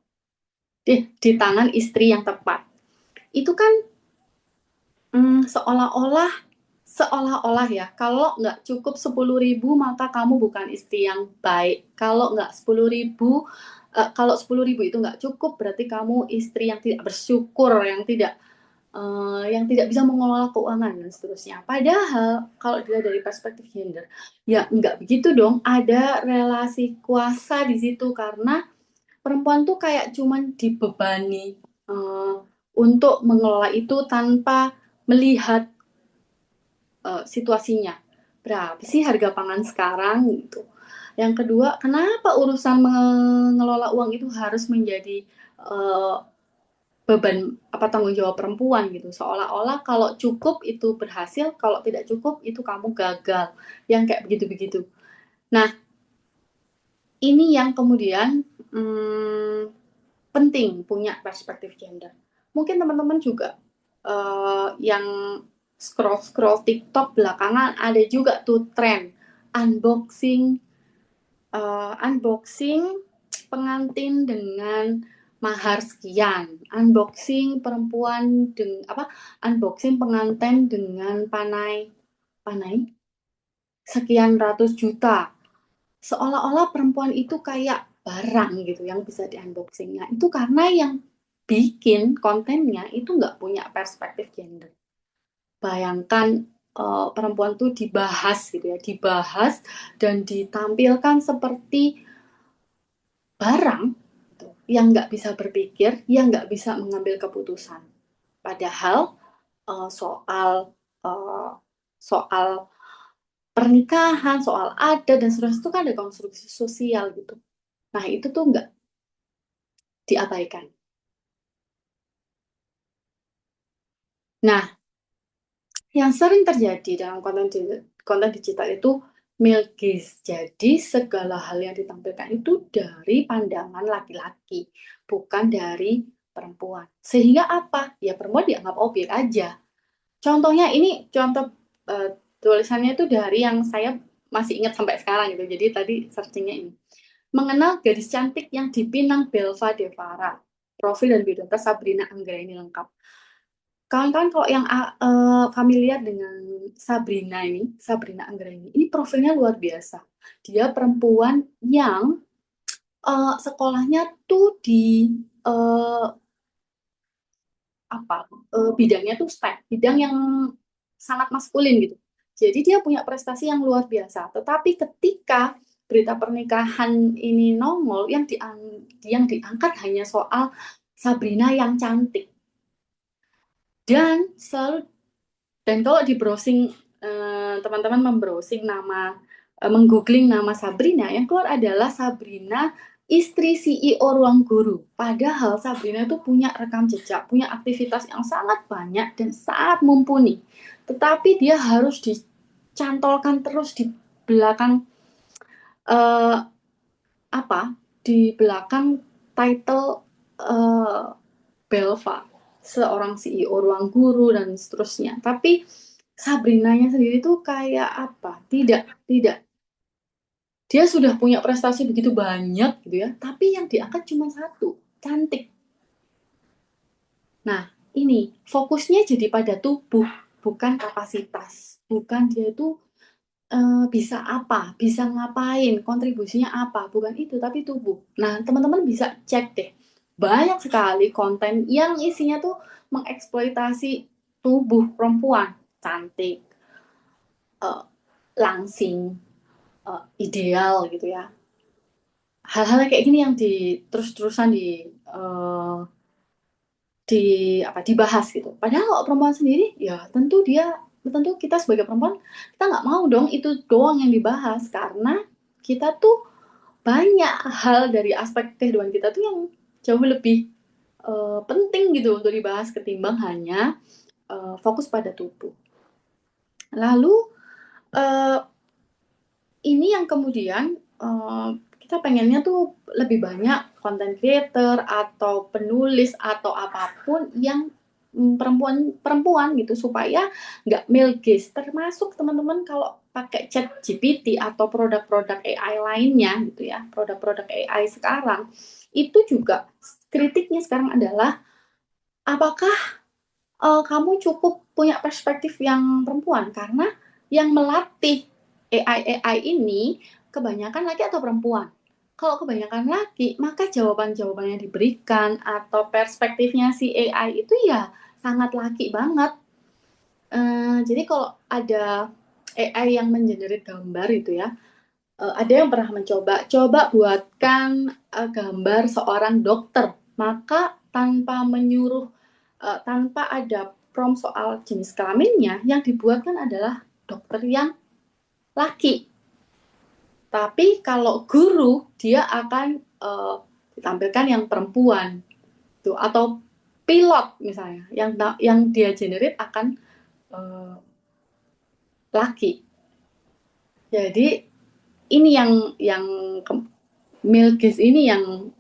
Di tangan istri yang tepat. Itu kan seolah-olah ya, kalau nggak cukup 10.000 maka kamu bukan istri yang baik. Kalau nggak 10.000, kalau 10.000 itu nggak cukup berarti kamu istri yang tidak bersyukur, yang tidak bisa mengelola keuangan dan seterusnya. Padahal kalau dilihat dari perspektif gender, ya nggak begitu dong. Ada relasi kuasa di situ karena perempuan tuh kayak cuman dibebani untuk mengelola itu tanpa melihat situasinya. Berapa sih harga pangan sekarang gitu. Yang kedua, kenapa urusan mengelola uang itu harus menjadi uh, beban apa tanggung jawab perempuan gitu, seolah-olah kalau cukup itu berhasil, kalau tidak cukup itu kamu gagal, yang kayak begitu-begitu. Nah, ini yang kemudian penting punya perspektif gender. Mungkin teman-teman juga yang scroll-scroll TikTok belakangan ada juga tuh tren unboxing unboxing pengantin dengan mahar sekian, unboxing perempuan dengan unboxing pengantin dengan panai panai sekian ratus juta. Seolah-olah perempuan itu kayak barang gitu yang bisa di unboxing. Nah, itu karena yang bikin kontennya itu nggak punya perspektif gender. Bayangkan perempuan tuh dibahas gitu ya, dibahas dan ditampilkan seperti barang gitu, yang nggak bisa berpikir, yang nggak bisa mengambil keputusan. Padahal soal uh, soal pernikahan, soal adat dan seterusnya itu kan ada konstruksi sosial gitu. Nah, itu tuh nggak diabaikan. Nah, yang sering terjadi dalam konten digital itu male gaze. Jadi segala hal yang ditampilkan itu dari pandangan laki-laki, bukan dari perempuan. Sehingga apa? Ya perempuan dianggap objek aja. Contohnya ini contoh eh, tulisannya itu dari yang saya masih ingat sampai sekarang gitu. Jadi tadi searchingnya ini. Mengenal gadis cantik yang dipinang Belva Devara. Profil dan biodata Sabrina Anggraini lengkap. Kawan-kawan kalau yang familiar dengan Sabrina Anggraini, ini profilnya luar biasa. Dia perempuan yang sekolahnya tuh di eh, apa bidangnya tuh STEM, bidang yang sangat maskulin gitu. Jadi dia punya prestasi yang luar biasa. Tetapi ketika berita pernikahan ini nongol, yang diangkat hanya soal Sabrina yang cantik. Dan selalu Dan kalau di browsing, teman-teman membrowsing menggoogling nama Sabrina, yang keluar adalah Sabrina istri CEO Ruang Guru. Padahal Sabrina itu punya rekam jejak, punya aktivitas yang sangat banyak dan sangat mumpuni. Tetapi dia harus dicantolkan terus di belakang eh, apa? Di belakang title eh, Belva, seorang CEO Ruang Guru dan seterusnya. Tapi Sabrinanya sendiri tuh kayak apa? Tidak. Dia sudah punya prestasi begitu banyak gitu ya, tapi yang diangkat cuma satu, cantik. Nah, ini fokusnya jadi pada tubuh, bukan kapasitas. Bukan dia itu bisa apa, bisa ngapain, kontribusinya apa, bukan itu, tapi tubuh. Nah, teman-teman bisa cek deh. Banyak sekali konten yang isinya tuh mengeksploitasi tubuh perempuan, cantik, eh, langsing, ideal gitu ya. Hal-hal kayak gini yang terus-terusan eh, di dibahas gitu. Padahal kalau perempuan sendiri, ya tentu kita sebagai perempuan kita nggak mau dong itu doang yang dibahas karena kita tuh banyak hal dari aspek kehidupan kita tuh yang jauh lebih penting gitu untuk dibahas ketimbang hanya fokus pada tubuh. Lalu eh, ini yang kemudian kita pengennya tuh lebih banyak content creator atau penulis atau apapun yang perempuan gitu supaya nggak male gaze, termasuk teman-teman kalau pakai chat GPT atau produk-produk AI lainnya gitu ya, produk-produk AI sekarang itu juga kritiknya sekarang adalah apakah kamu cukup punya perspektif yang perempuan karena yang melatih AI ini kebanyakan laki atau perempuan. Kalau kebanyakan laki, maka jawaban-jawaban yang diberikan atau perspektifnya si AI itu ya sangat laki banget. Jadi kalau ada AI yang mengenerate gambar itu ya, ada yang pernah coba buatkan gambar seorang dokter, maka tanpa ada prompt soal jenis kelaminnya, yang dibuatkan adalah dokter yang laki. Tapi kalau guru, dia akan ditampilkan yang perempuan, tuh, atau pilot misalnya, yang dia generate akan laki. Jadi ini yang milkis ini yang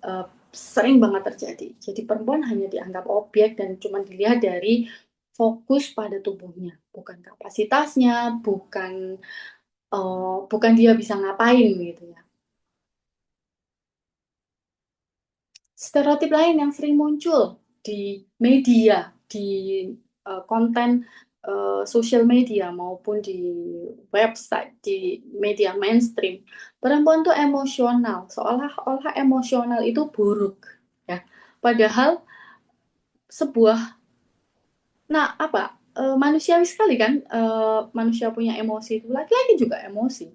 sering banget terjadi. Jadi perempuan hanya dianggap objek dan cuma dilihat dari fokus pada tubuhnya, bukan kapasitasnya, bukan dia bisa ngapain gitu ya. Stereotip lain yang sering muncul di media, di konten sosial media maupun di website, di media mainstream, perempuan tuh emosional, seolah-olah emosional itu buruk, ya. Padahal sebuah, nah apa, manusiawi sekali kan, manusia punya emosi itu, laki-laki juga emosi.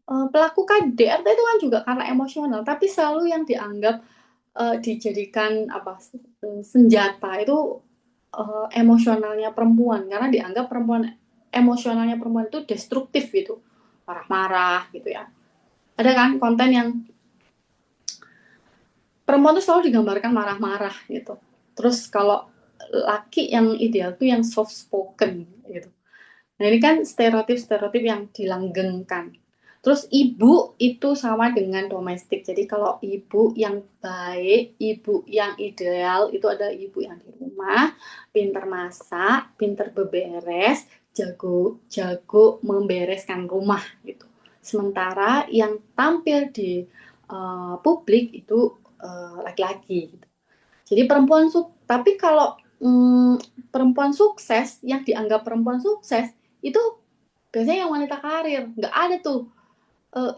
Pelaku KDRT itu kan juga karena emosional, tapi selalu yang dianggap dijadikan apa, senjata itu emosionalnya perempuan, karena dianggap emosionalnya perempuan itu destruktif gitu, marah-marah gitu ya. Ada kan konten yang perempuan tuh selalu digambarkan marah-marah gitu. Terus kalau laki yang ideal tuh yang soft spoken gitu. Nah ini kan stereotip-stereotip yang dilanggengkan. Terus ibu itu sama dengan domestik. Jadi kalau ibu yang baik, ibu yang ideal itu adalah ibu yang di rumah, pinter masak, pinter beberes, jago membereskan rumah gitu. Sementara yang tampil di publik itu laki-laki gitu. Jadi tapi kalau perempuan sukses, yang dianggap perempuan sukses itu biasanya yang wanita karir. Nggak ada tuh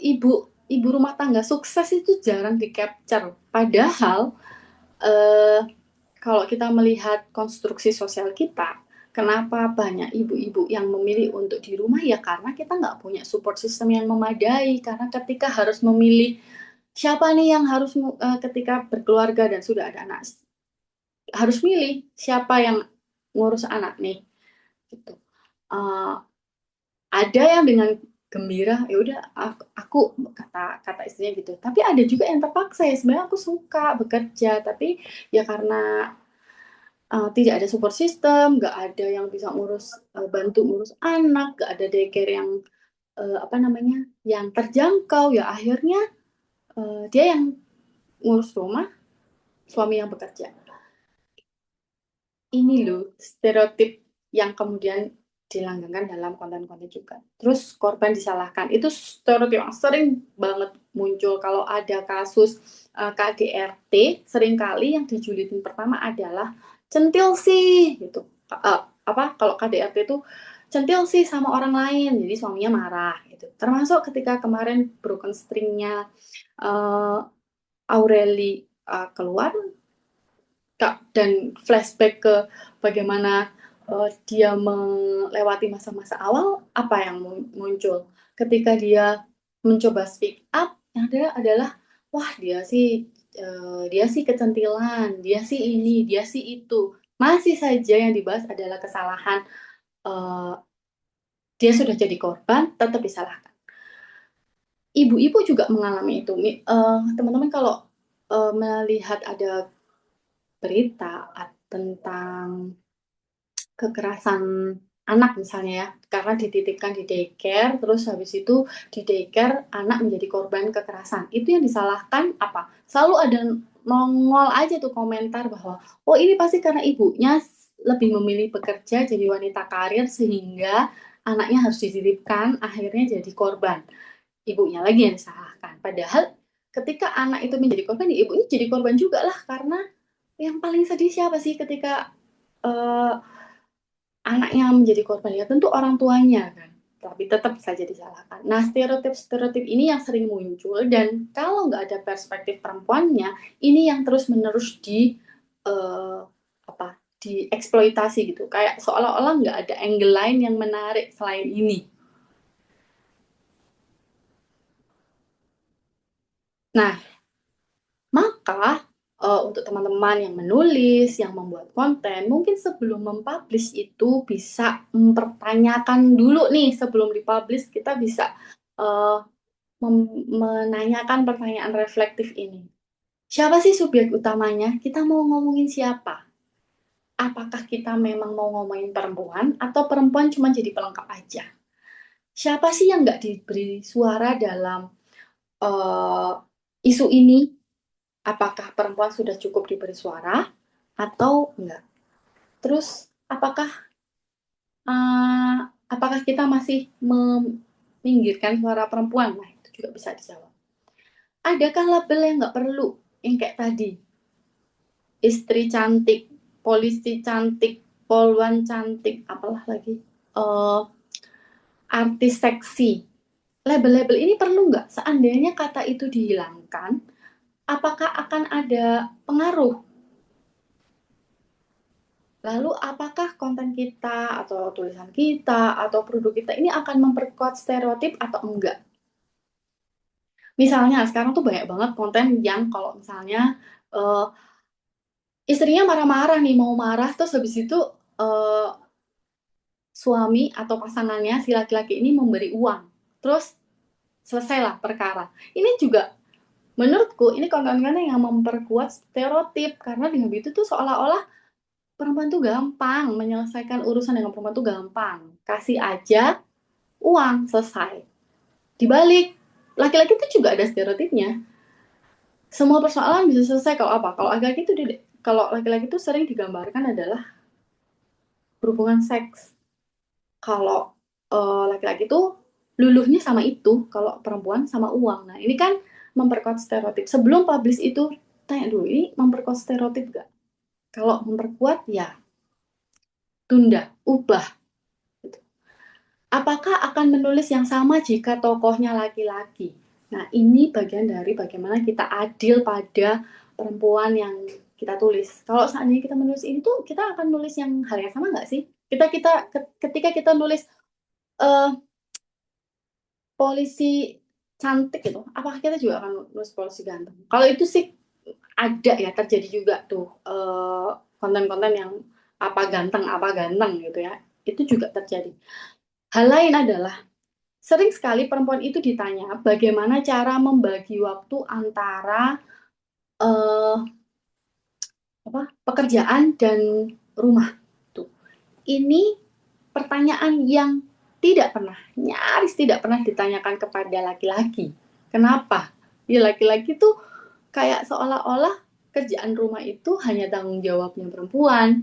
ibu rumah tangga sukses, itu jarang di capture. Padahal eh, kalau kita melihat konstruksi sosial kita, kenapa banyak ibu-ibu yang memilih untuk di rumah, ya karena kita nggak punya support system yang memadai. Karena ketika harus memilih siapa nih yang harus ketika berkeluarga dan sudah ada anak, harus milih siapa yang ngurus anak nih gitu. Uh, ada yang dengan gembira, ya udah aku kata kata istrinya gitu, tapi ada juga yang terpaksa, ya sebenarnya aku suka bekerja tapi ya karena tidak ada support system, nggak ada yang bisa bantu ngurus anak, nggak ada daycare yang apa namanya, yang terjangkau, ya akhirnya dia yang ngurus rumah, suami yang bekerja. Ini loh stereotip yang kemudian dilanggengkan dalam konten-konten juga. Terus korban disalahkan. Itu stereotip yang sering banget muncul kalau ada kasus KDRT, seringkali yang dijulitin pertama adalah centil sih gitu. Apa kalau KDRT itu centil sih sama orang lain, jadi suaminya marah gitu. Termasuk ketika kemarin broken stringnya Aureli keluar, Kak, dan flashback ke bagaimana dia melewati masa-masa awal, apa yang muncul ketika dia mencoba speak up, yang ada adalah wah dia sih kecentilan, dia sih ini, dia sih itu. Masih saja yang dibahas adalah kesalahan, eh, dia sudah jadi korban tetap disalahkan. Ibu-ibu juga mengalami itu. Teman-teman kalau melihat ada berita tentang kekerasan anak misalnya ya, karena dititipkan di daycare, terus habis itu di daycare anak menjadi korban kekerasan. Itu yang disalahkan apa? Selalu ada nongol aja tuh komentar bahwa, oh ini pasti karena ibunya lebih memilih bekerja jadi wanita karir sehingga anaknya harus dititipkan, akhirnya jadi korban. Ibunya lagi yang disalahkan. Padahal ketika anak itu menjadi korban, ya ibunya jadi korban juga lah, karena yang paling sedih siapa sih ketika uh, anaknya menjadi korban, ya tentu orang tuanya kan, tapi tetap saja disalahkan. Nah, stereotip-stereotip ini yang sering muncul, dan kalau nggak ada perspektif perempuannya, ini yang terus-menerus uh, apa dieksploitasi gitu, kayak seolah-olah nggak ada angle lain yang menarik selain ini. Nah, maka untuk teman-teman yang menulis, yang membuat konten, mungkin sebelum mempublish itu bisa mempertanyakan dulu nih, sebelum dipublish kita bisa uh, menanyakan pertanyaan reflektif ini. Siapa sih subjek utamanya? Kita mau ngomongin siapa? Apakah kita memang mau ngomongin perempuan atau perempuan cuma jadi pelengkap aja? Siapa sih yang nggak diberi suara dalam uh, isu ini? Apakah perempuan sudah cukup diberi suara atau enggak? Terus uh, apakah kita masih meminggirkan suara perempuan? Nah, itu juga bisa dijawab. Adakah label yang nggak perlu? Yang kayak tadi, istri cantik, polisi cantik, poluan cantik, apalah lagi, eh, artis seksi. Label-label ini perlu nggak? Seandainya kata itu dihilangkan, apakah akan ada pengaruh? Lalu apakah konten kita atau tulisan kita atau produk kita ini akan memperkuat stereotip atau enggak? Misalnya sekarang tuh banyak banget konten yang kalau misalnya eh, istrinya marah-marah nih, mau marah terus habis itu eh, suami atau pasangannya si laki-laki ini memberi uang. Terus selesailah perkara. Ini juga menurutku ini konten-konten yang memperkuat stereotip karena dengan itu tuh seolah-olah perempuan tuh gampang menyelesaikan urusan dengan perempuan tuh gampang. Kasih aja uang selesai. Dibalik laki-laki itu juga ada stereotipnya. Semua persoalan bisa selesai kalau apa? Kalau laki-laki itu kalau laki-laki itu sering digambarkan adalah berhubungan seks. Kalau laki-laki itu luluhnya sama itu, kalau perempuan sama uang. Nah, ini kan memperkuat stereotip. Sebelum publish itu, tanya dulu, ini memperkuat stereotip gak? Kalau memperkuat, ya tunda, ubah. Gitu. Apakah akan menulis yang sama jika tokohnya laki-laki? Nah, ini bagian dari bagaimana kita adil pada perempuan yang kita tulis. Kalau seandainya kita menulis ini tuh, kita akan nulis yang hal yang sama nggak sih? Ketika kita nulis eh, polisi cantik gitu, apakah kita juga akan nulis polisi ganteng? Kalau itu sih ada ya, terjadi juga tuh konten-konten yang apa ganteng gitu ya, itu juga terjadi. Hal lain adalah sering sekali perempuan itu ditanya bagaimana cara membagi waktu antara eh, pekerjaan dan rumah. Tuh. Ini pertanyaan yang nyaris tidak pernah ditanyakan kepada laki-laki. Kenapa? Ya laki-laki tuh kayak seolah-olah kerjaan rumah itu hanya tanggung jawabnya perempuan,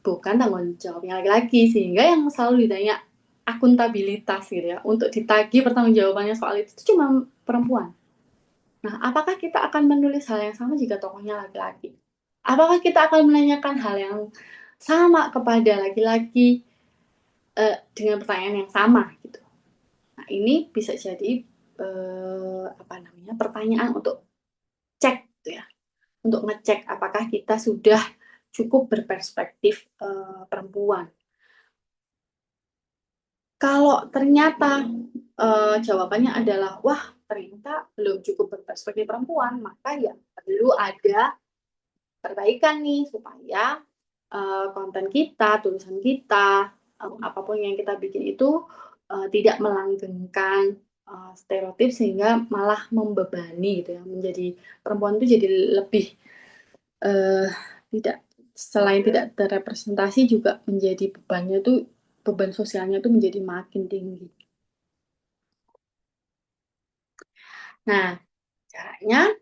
bukan tanggung jawabnya laki-laki. Sehingga yang selalu ditanya akuntabilitas gitu ya, untuk ditagih pertanggungjawabannya soal itu cuma perempuan. Nah, apakah kita akan menulis hal yang sama jika tokohnya laki-laki? Apakah kita akan menanyakan hal yang sama kepada laki-laki dengan pertanyaan yang sama gitu? Nah, ini bisa jadi apa namanya pertanyaan untuk cek gitu ya, untuk ngecek apakah kita sudah cukup berperspektif perempuan. Kalau ternyata jawabannya adalah wah ternyata belum cukup berperspektif perempuan, maka ya perlu ada perbaikan nih supaya konten kita, tulisan kita, apapun yang kita bikin itu tidak melanggengkan stereotip sehingga malah membebani gitu ya, menjadi perempuan itu jadi lebih eh, tidak, selain tidak terrepresentasi juga menjadi beban sosialnya itu menjadi makin tinggi. Nah, caranya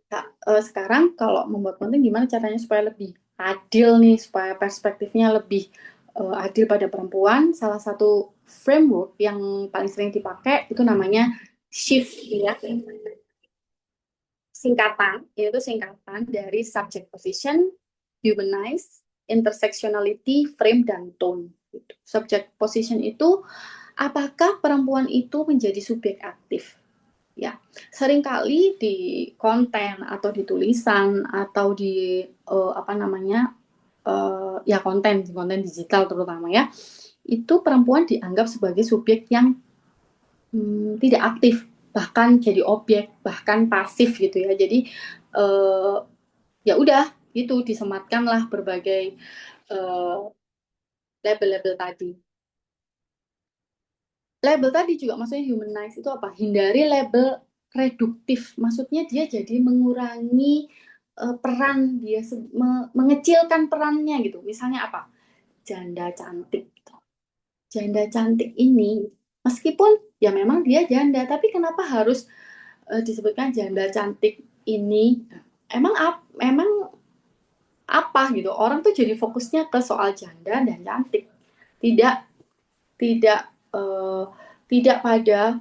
sekarang kalau membuat konten gimana caranya supaya lebih adil nih, supaya perspektifnya lebih adil pada perempuan. Salah satu framework yang paling sering dipakai itu namanya SHIFT ya. Singkatan dari subject position, humanize, intersectionality, frame, dan tone. Gitu. Subject position itu apakah perempuan itu menjadi subjek aktif? Ya, seringkali di konten atau di tulisan atau di apa namanya ya konten digital terutama ya, itu perempuan dianggap sebagai subjek yang tidak aktif, bahkan jadi objek, bahkan pasif gitu ya. Jadi eh, ya udah itu disematkanlah berbagai eh, label-label tadi. Label tadi juga maksudnya humanize itu apa? Hindari label reduktif. Maksudnya dia jadi mengurangi peran dia, mengecilkan perannya gitu. Misalnya apa? Janda cantik. Gitu. Janda cantik ini meskipun ya memang dia janda, tapi kenapa harus disebutkan janda cantik ini? Emang apa gitu? Orang tuh jadi fokusnya ke soal janda dan cantik, tidak tidak eh, tidak pada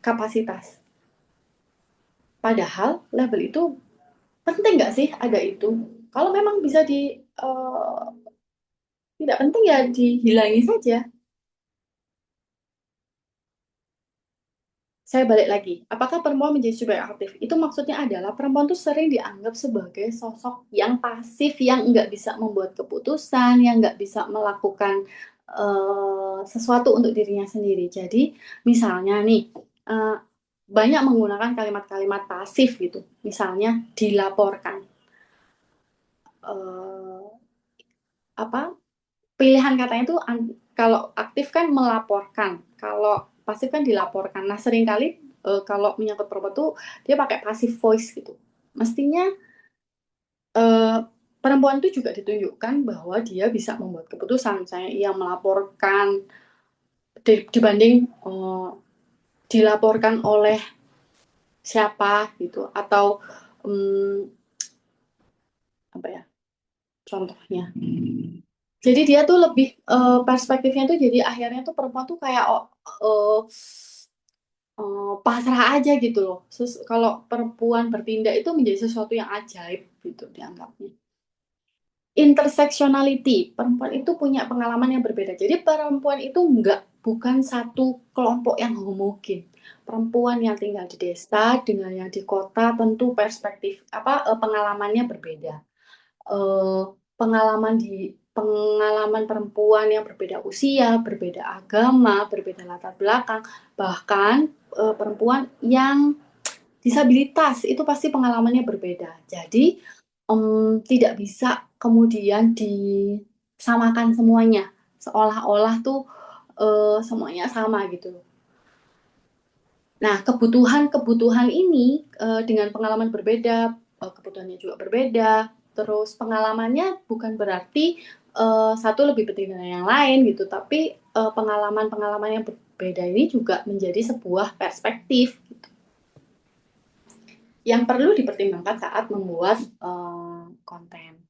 kapasitas. Padahal label itu penting nggak sih ada itu? Kalau memang bisa tidak penting ya dihilangi saja. Saya balik lagi, apakah perempuan menjadi subjek aktif? Itu maksudnya adalah perempuan tuh sering dianggap sebagai sosok yang pasif, yang nggak bisa membuat keputusan, yang nggak bisa melakukan sesuatu untuk dirinya sendiri. Jadi misalnya nih, eh, banyak menggunakan kalimat-kalimat pasif gitu. Misalnya dilaporkan. Eh, apa pilihan katanya tuh kalau aktif kan melaporkan, kalau pasif kan dilaporkan. Nah, seringkali kalau menyangkut perempuan tuh dia pakai passive voice gitu. Mestinya eh, perempuan itu juga ditunjukkan bahwa dia bisa membuat keputusan, misalnya ia melaporkan dibanding dilaporkan oleh siapa gitu, atau um, apa ya contohnya. Jadi dia tuh lebih perspektifnya tuh jadi akhirnya tuh perempuan tuh kayak uh, pasrah aja gitu loh. Kalau perempuan bertindak itu menjadi sesuatu yang ajaib gitu dianggapnya. Intersectionality, perempuan itu punya pengalaman yang berbeda. Jadi perempuan itu bukan satu kelompok yang homogen. Perempuan yang tinggal di desa dengan yang di kota tentu perspektif pengalamannya berbeda. eh, pengalaman perempuan yang berbeda usia, berbeda agama, berbeda latar belakang, bahkan perempuan yang disabilitas itu pasti pengalamannya berbeda. Jadi tidak bisa kemudian disamakan semuanya, seolah-olah tuh semuanya sama gitu. Nah, kebutuhan-kebutuhan ini dengan pengalaman berbeda, kebutuhannya juga berbeda. Terus pengalamannya bukan berarti satu lebih penting dari yang lain gitu, tapi pengalaman-pengalaman yang berbeda ini juga menjadi sebuah perspektif gitu, yang perlu dipertimbangkan saat membuat konten.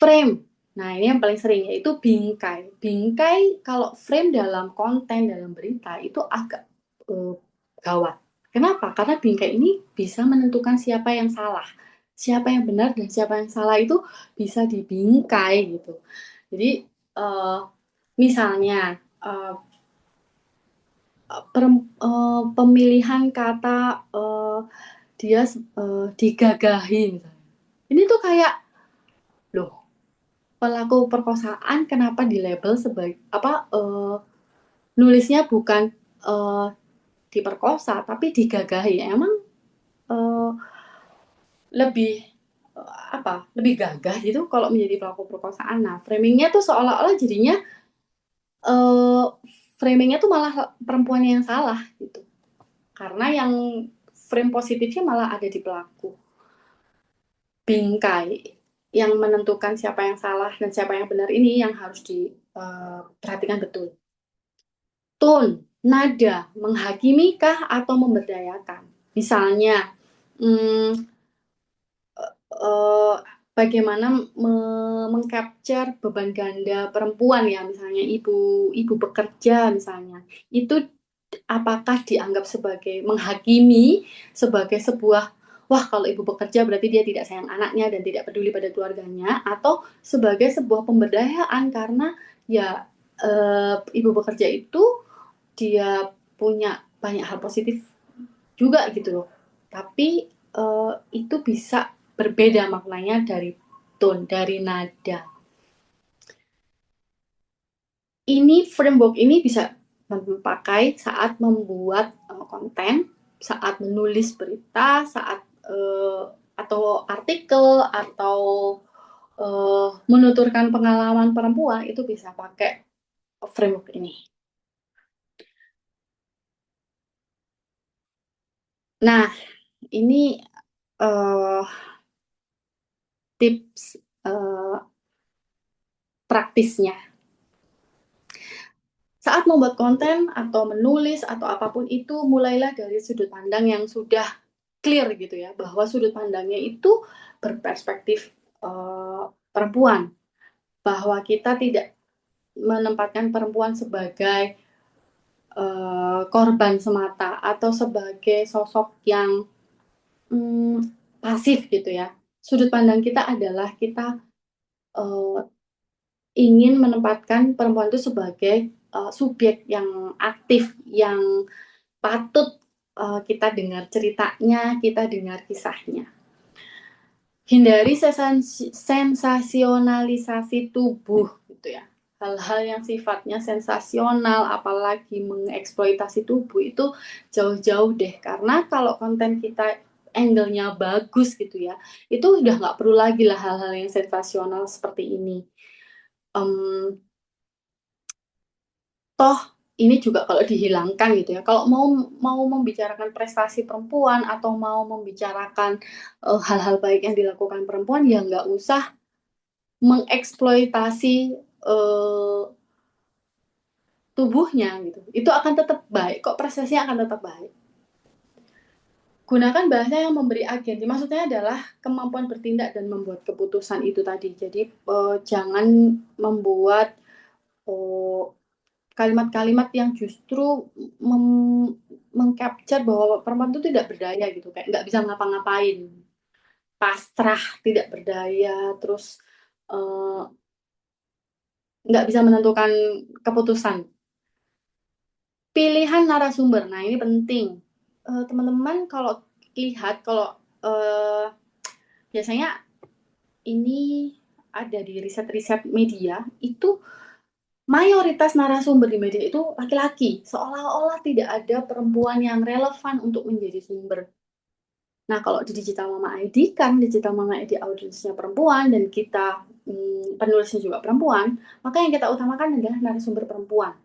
Frame. Nah, ini yang paling sering yaitu bingkai. Bingkai kalau frame dalam konten, dalam berita itu agak uh, gawat. Kenapa? Karena bingkai ini bisa menentukan siapa yang salah. Siapa yang benar dan siapa yang salah itu bisa dibingkai gitu. Jadi, uh, misalnya pemilihan kata dia digagahi misalnya. Ini tuh kayak, loh, pelaku perkosaan kenapa di label sebagai nulisnya bukan eh, diperkosa tapi digagahi, emang eh, lebih lebih gagah gitu kalau menjadi pelaku perkosaan. Nah, framingnya tuh seolah-olah jadinya eh, framingnya tuh malah perempuan yang salah gitu, karena yang frame positifnya malah ada di pelaku. Bingkai yang menentukan siapa yang salah dan siapa yang benar ini yang harus diperhatikan betul. Tone, nada, menghakimikah atau memberdayakan? Misalnya, hmm, eh, bagaimana mengcapture beban ganda perempuan ya, misalnya ibu bekerja misalnya, itu apakah dianggap sebagai menghakimi, sebagai sebuah wah kalau ibu bekerja berarti dia tidak sayang anaknya dan tidak peduli pada keluarganya, atau sebagai sebuah pemberdayaan karena ya ibu bekerja itu dia punya banyak hal positif juga gitu loh. Tapi itu bisa berbeda maknanya dari tone, dari nada. Ini framework ini bisa dipakai saat membuat konten, saat menulis berita, saat uh, atau artikel atau menuturkan pengalaman perempuan itu bisa pakai framework ini. Nah, ini uh, tips praktisnya. Saat membuat konten atau menulis atau apapun itu, mulailah dari sudut pandang yang sudah clear gitu ya, bahwa sudut pandangnya itu berperspektif perempuan, bahwa kita tidak menempatkan perempuan sebagai korban semata atau sebagai sosok yang pasif gitu ya. Sudut pandang kita adalah kita uh, ingin menempatkan perempuan itu sebagai subjek yang aktif, yang patut kita dengar ceritanya, kita dengar kisahnya. Hindari sensasionalisasi tubuh gitu ya. Hal-hal yang sifatnya sensasional, apalagi mengeksploitasi tubuh itu jauh-jauh deh. Karena kalau konten kita angle-nya bagus gitu ya, itu udah nggak perlu lagi lah hal-hal yang sensasional seperti ini. Um, Toh ini juga kalau dihilangkan gitu ya. Kalau mau membicarakan prestasi perempuan atau mau membicarakan hal-hal baik yang dilakukan perempuan ya nggak usah mengeksploitasi tubuhnya gitu. Itu akan tetap baik, kok prestasinya akan tetap baik. Gunakan bahasa yang memberi agensi. Maksudnya adalah kemampuan bertindak dan membuat keputusan itu tadi. Jadi jangan membuat kalimat-kalimat yang justru mengcapture bahwa perempuan itu tidak berdaya gitu, kayak nggak bisa ngapa-ngapain, pasrah, tidak berdaya, terus nggak bisa menentukan keputusan. Pilihan narasumber, nah ini penting. Teman-teman kalau lihat, kalau biasanya ini ada di riset-riset media, itu mayoritas narasumber di media itu laki-laki. Seolah-olah tidak ada perempuan yang relevan untuk menjadi sumber. Nah, kalau di Digital Mama ID kan, Digital Mama ID audiensnya perempuan, dan kita penulisnya juga perempuan, maka yang kita utamakan adalah narasumber perempuan.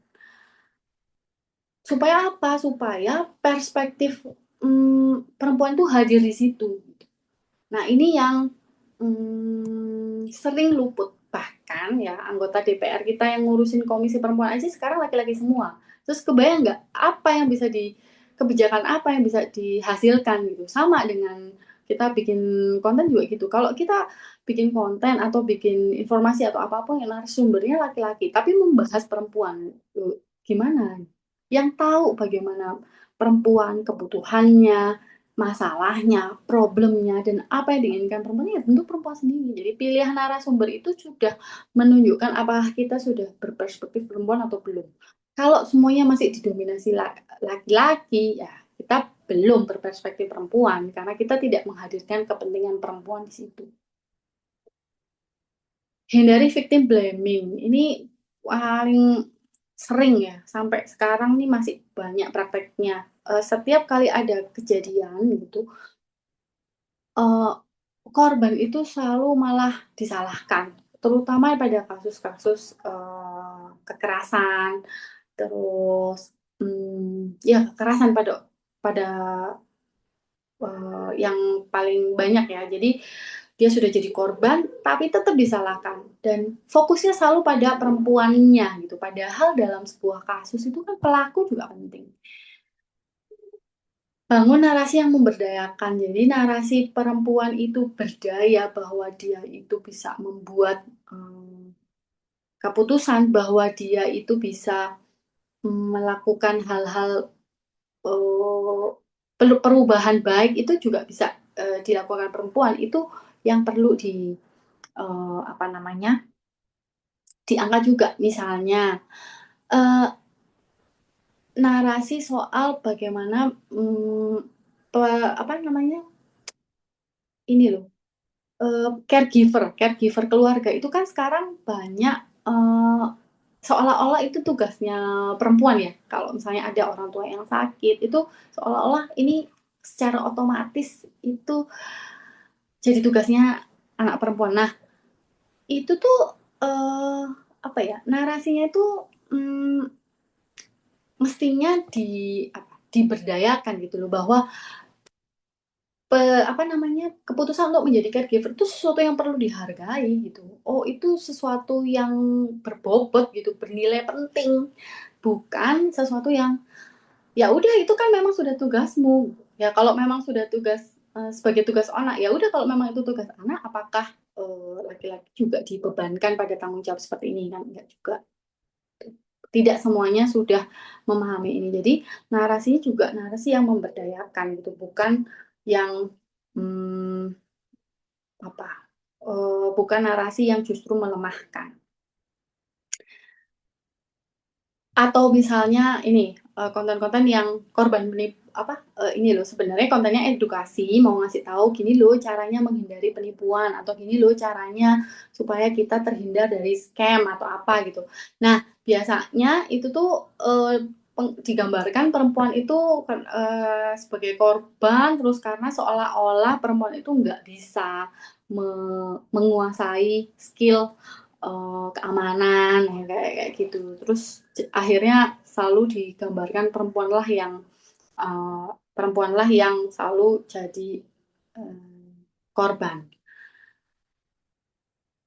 Supaya apa? Supaya perspektif perempuan itu hadir di situ. Nah, ini yang sering luput. Bahkan ya, anggota DPR kita yang ngurusin komisi perempuan aja sekarang laki-laki semua. Terus kebayang nggak apa yang bisa kebijakan apa yang bisa dihasilkan gitu. Sama dengan kita bikin konten juga gitu. Kalau kita bikin konten atau bikin informasi atau apapun yang narasumbernya laki-laki, tapi membahas perempuan, gimana? Yang tahu bagaimana perempuan, kebutuhannya, masalahnya, problemnya, dan apa yang diinginkan perempuan ya tentu perempuan sendiri. Jadi pilihan narasumber itu sudah menunjukkan apakah kita sudah berperspektif perempuan atau belum. Kalau semuanya masih didominasi laki-laki, ya kita belum berperspektif perempuan karena kita tidak menghadirkan kepentingan perempuan di situ. Hindari victim blaming. Ini paling sering ya, sampai sekarang nih masih banyak prakteknya. Setiap kali ada kejadian gitu, eh, korban itu selalu malah disalahkan, terutama pada kasus-kasus kekerasan, terus ya kekerasan pada pada yang paling banyak ya. Jadi dia sudah jadi korban, tapi tetap disalahkan dan fokusnya selalu pada perempuannya gitu. Padahal dalam sebuah kasus itu kan pelaku juga penting. Bangun narasi yang memberdayakan. Jadi narasi perempuan itu berdaya bahwa dia itu bisa membuat keputusan, bahwa dia itu bisa melakukan hal-hal perubahan baik itu juga bisa dilakukan perempuan. Itu yang perlu apa namanya, diangkat juga. Misalnya narasi soal bagaimana apa namanya, ini loh, caregiver keluarga itu kan sekarang banyak seolah-olah itu tugasnya perempuan ya. Kalau misalnya ada orang tua yang sakit, itu seolah-olah ini secara otomatis itu jadi tugasnya anak perempuan. Nah, itu tuh apa ya? Narasinya itu mm, mestinya diberdayakan gitu loh, bahwa apa namanya, keputusan untuk menjadi caregiver itu sesuatu yang perlu dihargai gitu. Oh, itu sesuatu yang berbobot gitu, bernilai penting, bukan sesuatu yang ya udah itu kan memang sudah tugasmu. Ya kalau memang sudah tugas sebagai tugas anak, ya udah kalau memang itu tugas anak, apakah laki-laki juga dibebankan pada tanggung jawab seperti ini? Kan enggak juga. Tidak semuanya sudah memahami ini. Jadi narasinya juga narasi yang memberdayakan gitu, bukan yang apa bukan narasi yang justru melemahkan. Atau misalnya ini konten-konten yang korban ini loh sebenarnya kontennya edukasi, mau ngasih tahu gini loh caranya menghindari penipuan atau gini loh caranya supaya kita terhindar dari scam atau apa gitu. Nah, biasanya itu tuh digambarkan perempuan itu sebagai korban terus karena seolah-olah perempuan itu nggak bisa menguasai skill keamanan ya, kayak gitu. Terus akhirnya selalu digambarkan perempuanlah yang selalu jadi korban.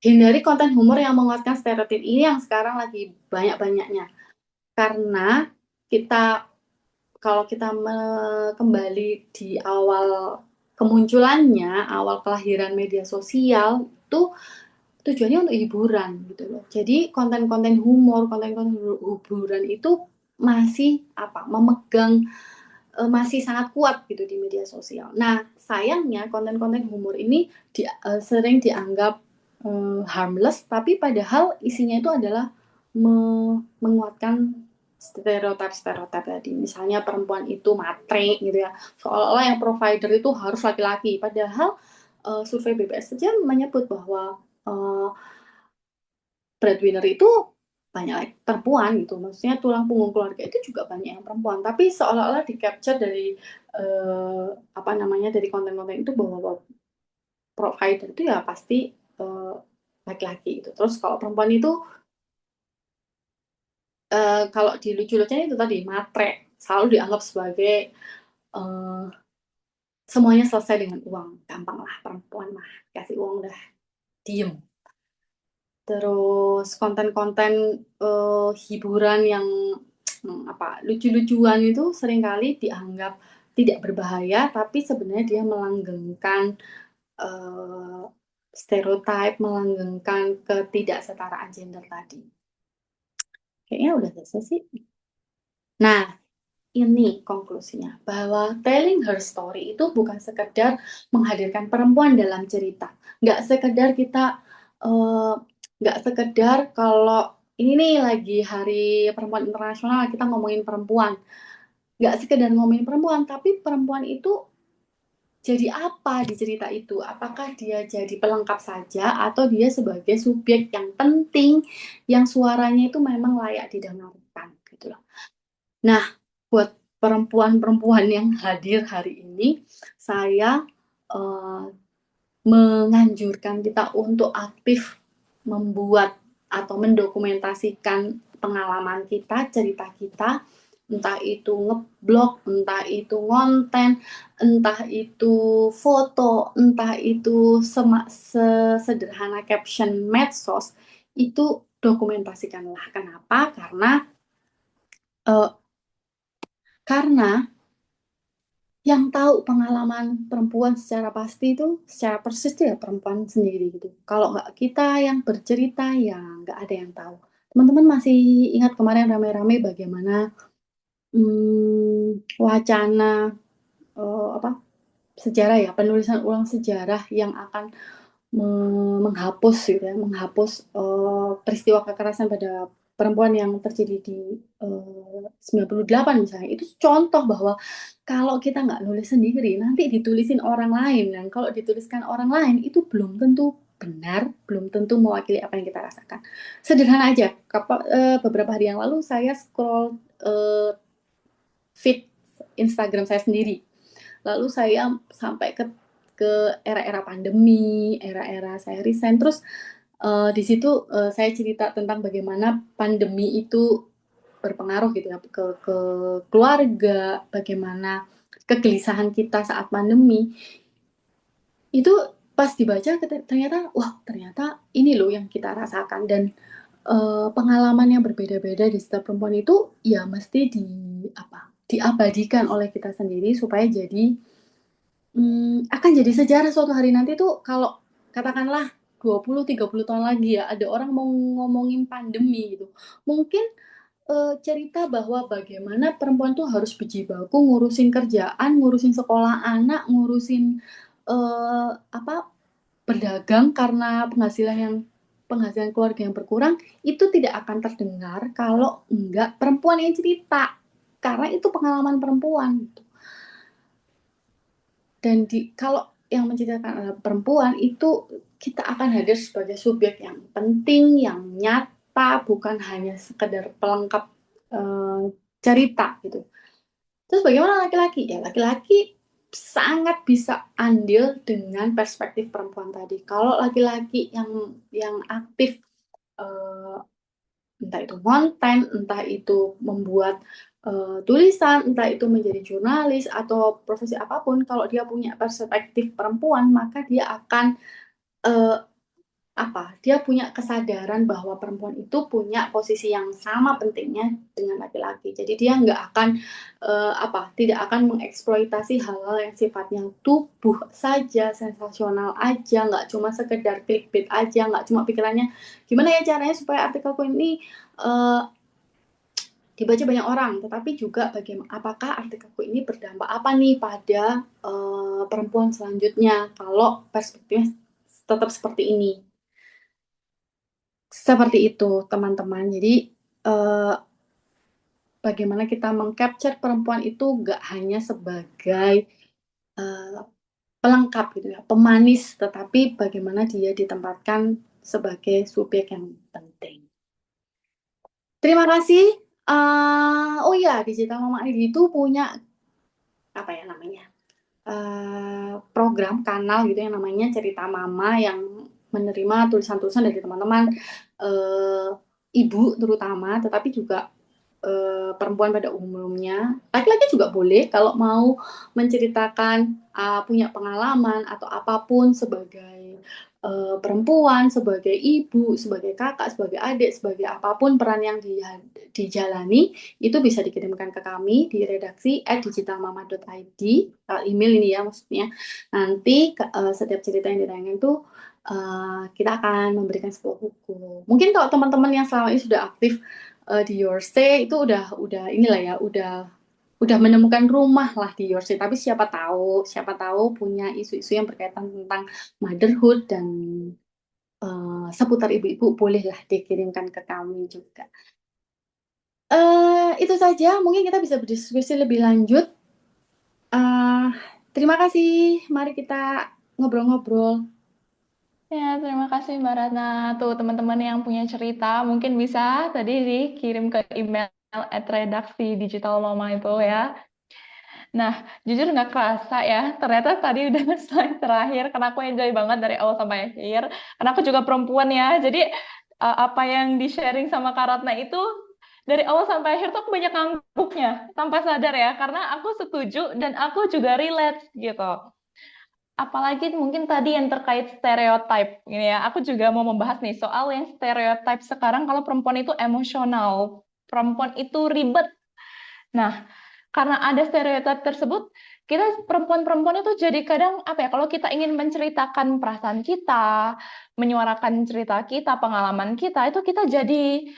Hindari konten humor yang menguatkan stereotip ini yang sekarang lagi banyak-banyaknya. Karena kita kalau kita kembali di awal kemunculannya, awal kelahiran media sosial itu tujuannya untuk hiburan gitu loh. Jadi konten-konten humor, konten-konten hiburan itu masih memegang masih sangat kuat gitu di media sosial. Nah, sayangnya konten-konten humor ini sering dianggap harmless, tapi padahal isinya itu adalah menguatkan stereotip-stereotip tadi. Misalnya perempuan itu matre gitu ya, seolah-olah yang provider itu harus laki-laki. Padahal survei BPS saja menyebut bahwa breadwinner itu banyak perempuan gitu, maksudnya tulang punggung keluarga itu juga banyak yang perempuan, tapi seolah-olah di capture dari dari konten-konten itu bahwa provider itu ya pasti laki-laki itu. Terus kalau perempuan itu kalau di lucu-lucunya itu tadi matre, selalu dianggap sebagai uh, semuanya selesai dengan uang, gampang lah perempuan mah kasih uang udah diem. Terus konten-konten hiburan yang lucu-lucuan itu seringkali dianggap tidak berbahaya, tapi sebenarnya dia melanggengkan uh, stereotip, melanggengkan ketidaksetaraan gender tadi. Kayaknya udah selesai sih. Nah, ini konklusinya, bahwa telling her story itu bukan sekedar menghadirkan perempuan dalam cerita. Nggak sekedar kita, eh, nggak sekedar kalau ini nih lagi Hari Perempuan Internasional, kita ngomongin perempuan. Nggak sekedar ngomongin perempuan, tapi perempuan itu jadi apa di cerita itu? Apakah dia jadi pelengkap saja atau dia sebagai subjek yang penting, yang suaranya itu memang layak didengarkan gitu loh. Nah, buat perempuan-perempuan yang hadir hari ini, saya eh, menganjurkan kita untuk aktif membuat atau mendokumentasikan pengalaman kita, cerita kita, entah itu ngeblog, entah itu ngonten, entah itu foto, entah itu sederhana caption medsos, itu dokumentasikanlah. Kenapa? Uh, karena yang tahu pengalaman perempuan secara pasti itu, secara persis itu ya perempuan sendiri gitu. Kalau nggak kita yang bercerita, ya nggak ada yang tahu. Teman-teman masih ingat kemarin rame-rame bagaimana wacana sejarah ya, penulisan ulang sejarah yang akan menghapus gitu ya, menghapus peristiwa kekerasan pada perempuan yang terjadi di 98 misalnya. Itu contoh bahwa kalau kita nggak nulis sendiri, nanti ditulisin orang lain. Dan kalau dituliskan orang lain, itu belum tentu benar, belum tentu mewakili apa yang kita rasakan. Sederhana aja, beberapa hari yang lalu saya scroll feed Instagram saya sendiri. Lalu saya sampai ke era-era pandemi, era-era saya resign. Terus di situ saya cerita tentang bagaimana pandemi itu berpengaruh gitu ya ke keluarga, bagaimana kegelisahan kita saat pandemi. Itu pas dibaca ternyata ini loh yang kita rasakan dan pengalaman yang berbeda-beda di setiap perempuan itu ya mesti diabadikan oleh kita sendiri supaya akan jadi sejarah suatu hari nanti tuh kalau katakanlah 20-30 tahun lagi ya ada orang mau ngomongin pandemi gitu. Mungkin cerita bahwa bagaimana perempuan tuh harus berjibaku ngurusin kerjaan, ngurusin sekolah anak, ngurusin berdagang karena penghasilan yang penghasilan keluarga yang berkurang, itu tidak akan terdengar kalau enggak perempuan yang cerita. Karena itu pengalaman perempuan. Dan kalau yang menceritakan adalah perempuan, itu kita akan hadir sebagai subjek yang penting, yang nyata, bukan hanya sekedar pelengkap eh, cerita gitu. Terus bagaimana laki-laki? Ya laki-laki sangat bisa andil dengan perspektif perempuan tadi. Kalau laki-laki yang aktif, eh, entah itu konten, entah itu membuat tulisan, entah itu menjadi jurnalis atau profesi apapun, kalau dia punya perspektif perempuan, maka dia akan eh, dia punya kesadaran bahwa perempuan itu punya posisi yang sama pentingnya dengan laki-laki. Jadi dia nggak akan tidak akan mengeksploitasi hal-hal yang sifatnya tubuh saja, sensasional aja, nggak cuma sekedar clickbait aja, nggak cuma pikirannya gimana ya caranya supaya artikelku ini uh, dibaca banyak orang, tetapi juga bagaimana apakah artikelku ini berdampak apa nih pada perempuan selanjutnya kalau perspektifnya tetap seperti ini. Seperti itu, teman-teman. Jadi, eh, bagaimana kita mengcapture perempuan itu gak hanya sebagai eh, pelengkap gitu ya, pemanis, tetapi bagaimana dia ditempatkan sebagai subjek yang penting. Terima kasih. Oh ya, Digital Mama ID itu punya apa ya namanya? Program kanal gitu yang namanya Cerita Mama yang menerima tulisan-tulisan dari teman-teman eh, ibu terutama, tetapi juga perempuan pada umumnya. Laki-laki juga boleh kalau mau menceritakan punya pengalaman atau apapun sebagai perempuan, sebagai ibu, sebagai kakak, sebagai adik, sebagai apapun peran yang dijalani, itu bisa dikirimkan ke kami di redaksi @digitalmama.id, email ini ya maksudnya. Nanti setiap cerita yang ditayangkan itu kita akan memberikan sebuah buku. Mungkin kalau teman-teman yang selama ini sudah aktif di Your Stay itu udah inilah ya, udah menemukan rumah lah di Your Stay. Tapi siapa tahu punya isu-isu yang berkaitan tentang motherhood dan seputar ibu-ibu, bolehlah dikirimkan ke kami juga. Itu saja, mungkin kita bisa berdiskusi lebih lanjut. Eh, Terima kasih, mari kita ngobrol-ngobrol. Ya, terima kasih Mbak Ratna. Tuh, teman-teman yang punya cerita mungkin bisa tadi dikirim ke email @redaksi Digital Mama itu ya. Nah, jujur nggak kerasa ya, ternyata tadi udah slide terakhir, karena aku enjoy banget dari awal sampai akhir. Karena aku juga perempuan ya, jadi apa yang di-sharing sama Kak Ratna itu, dari awal sampai akhir tuh aku banyak ngangguknya, tanpa sadar ya, karena aku setuju dan aku juga relate gitu. Apalagi mungkin tadi yang terkait stereotip ini ya. Aku juga mau membahas nih soal yang stereotip sekarang kalau perempuan itu emosional, perempuan itu ribet. Nah, karena ada stereotip tersebut, kita perempuan-perempuan itu jadi kadang apa ya? Kalau kita ingin menceritakan perasaan kita, menyuarakan cerita kita, pengalaman kita, itu kita jadi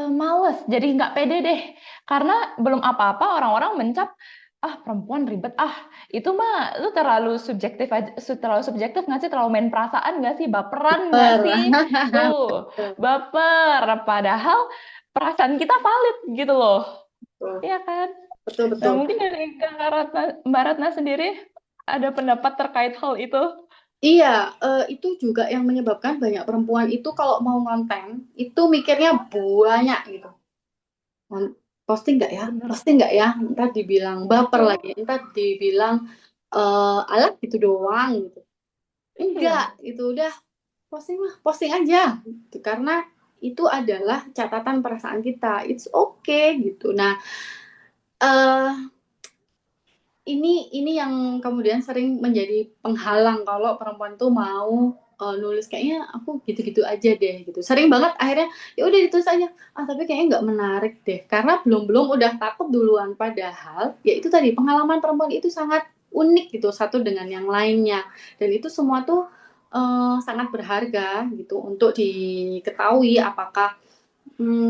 males, jadi nggak pede deh. Karena belum apa-apa orang-orang mencap, ah perempuan ribet, ah itu mah lu terlalu subjektif aja, terlalu subjektif nggak sih, terlalu main perasaan nggak sih, baperan nggak Per. sih, tuh baper. Padahal perasaan kita valid gitu loh, Betul, iya kan? betul, Nah betul. mungkin dari Mbak Ratna sendiri ada pendapat terkait hal itu? Iya, itu juga yang menyebabkan banyak perempuan itu kalau mau konten, itu mikirnya banyak gitu. Posting nggak ya? Bener, Posting nggak ya? Ntar dibilang baper betul. lagi, ntar dibilang alat gitu doang gitu. Enggak, Iya. itu udah posting mah, posting aja. Gitu. Karena itu adalah catatan perasaan kita. It's okay gitu. Nah, eh ini yang kemudian sering menjadi penghalang kalau perempuan tuh mau nulis kayaknya aku gitu-gitu aja deh gitu. Sering banget akhirnya ya udah ditulis aja. Tapi kayaknya nggak menarik deh karena belum-belum udah takut duluan padahal ya itu tadi pengalaman perempuan itu sangat unik gitu satu dengan yang lainnya dan itu semua tuh sangat berharga gitu untuk diketahui apakah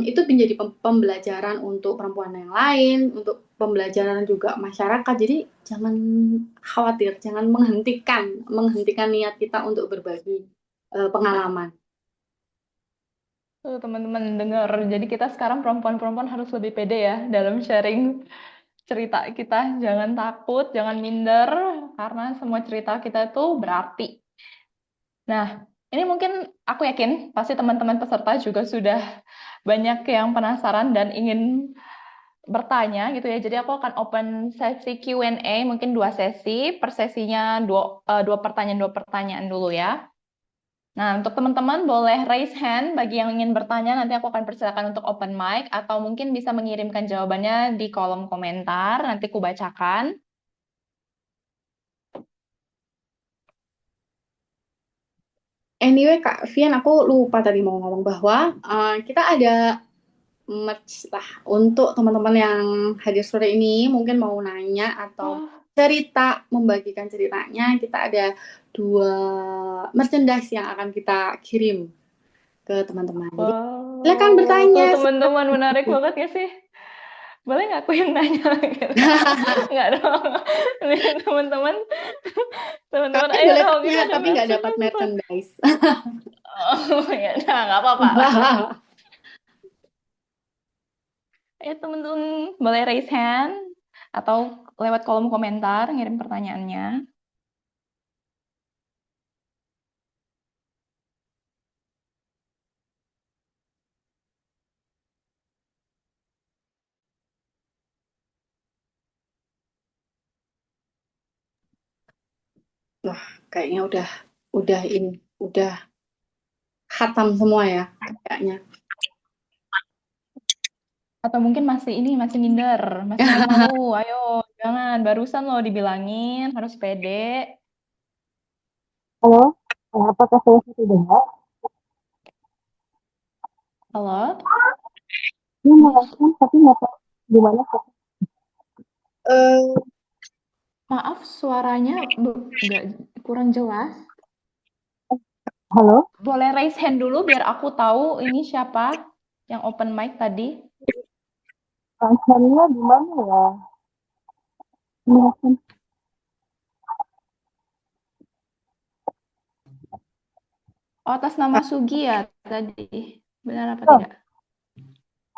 itu menjadi pembelajaran untuk perempuan yang lain, untuk pembelajaran juga masyarakat. Jadi jangan khawatir, jangan menghentikan niat kita untuk berbagi pengalaman. teman-teman dengar. Jadi kita sekarang perempuan-perempuan harus lebih pede ya dalam sharing cerita kita. Jangan takut, jangan minder, karena semua cerita kita itu berarti. Nah, ini mungkin aku yakin pasti teman-teman peserta juga sudah banyak yang penasaran dan ingin bertanya gitu ya. Jadi aku akan open sesi Q&A, mungkin 2 sesi, per sesinya dua pertanyaan dulu ya. Nah, untuk teman-teman boleh raise hand bagi yang ingin bertanya, nanti aku akan persilakan untuk open mic, atau mungkin bisa mengirimkan jawabannya di kolom komentar, nanti aku bacakan. Anyway, Kak Vian, aku lupa tadi mau ngomong bahwa kita ada merch lah untuk teman-teman yang hadir sore ini mungkin mau nanya atau Oh, cerita, membagikan ceritanya, kita ada 2 merchandise yang akan kita kirim ke teman-teman. Jadi silakan wow, tuh bertanya. teman-teman menarik banget ya sih. Boleh nggak aku yang nanya gitu? Nggak dong. Nih, teman-teman, teman-teman, Kalian ayo boleh dong, tanya ini ada tapi nggak dapat merchandise. merchandise. Oh, ya, nah, nggak apa-apa. Ayo teman-teman, boleh raise hand atau lewat kolom komentar ngirim pertanyaannya. Wah, kayaknya udah ini, udah khatam semua ya kayaknya. Atau mungkin masih minder, masih malu-malu. Ayo, jangan. Barusan lo dibilangin harus pede. Halo, apakah saya sudah dengar? Halo? Ini mengalami tapi nggak tahu di mana. Eh, Maaf, suaranya nggak kurang jelas. Halo, Boleh raise hand dulu biar aku tahu ini siapa yang open mic tadi. channelnya di mana ya? Ini Oh, atas nama Sugi ya tadi. Benar apa oh, tidak?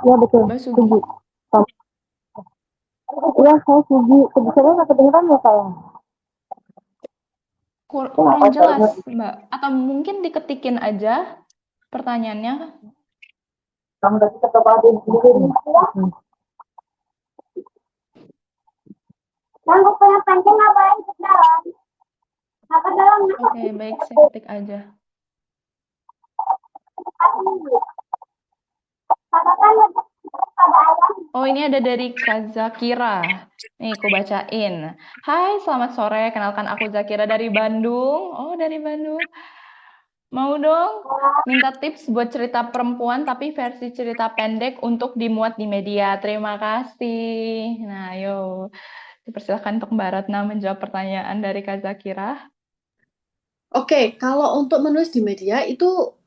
ya betul, Mbak Sugi. Sugi. Oh, iya, saya Sugi. Kebetulan nggak kedengeran ya saya. Kurang jelas, Mbak. Atau mungkin diketikin aja pertanyaannya. Kamu tadi kata di sini. Yang punya panjang ngapain ke dalam? Apa dalam? Oke, baik, saya ketik aja. Oh, ini ada dari Kak Zakira. Nih, aku bacain. Hai, selamat sore. Kenalkan aku Zakira dari Bandung. Oh, dari Bandung. Mau dong minta tips buat cerita perempuan tapi versi cerita pendek untuk dimuat di media. Terima kasih. Nah, ayo. Dipersilakan untuk Mbak Ratna menjawab pertanyaan dari Kak Zakira. Oke, kalau untuk menulis di media itu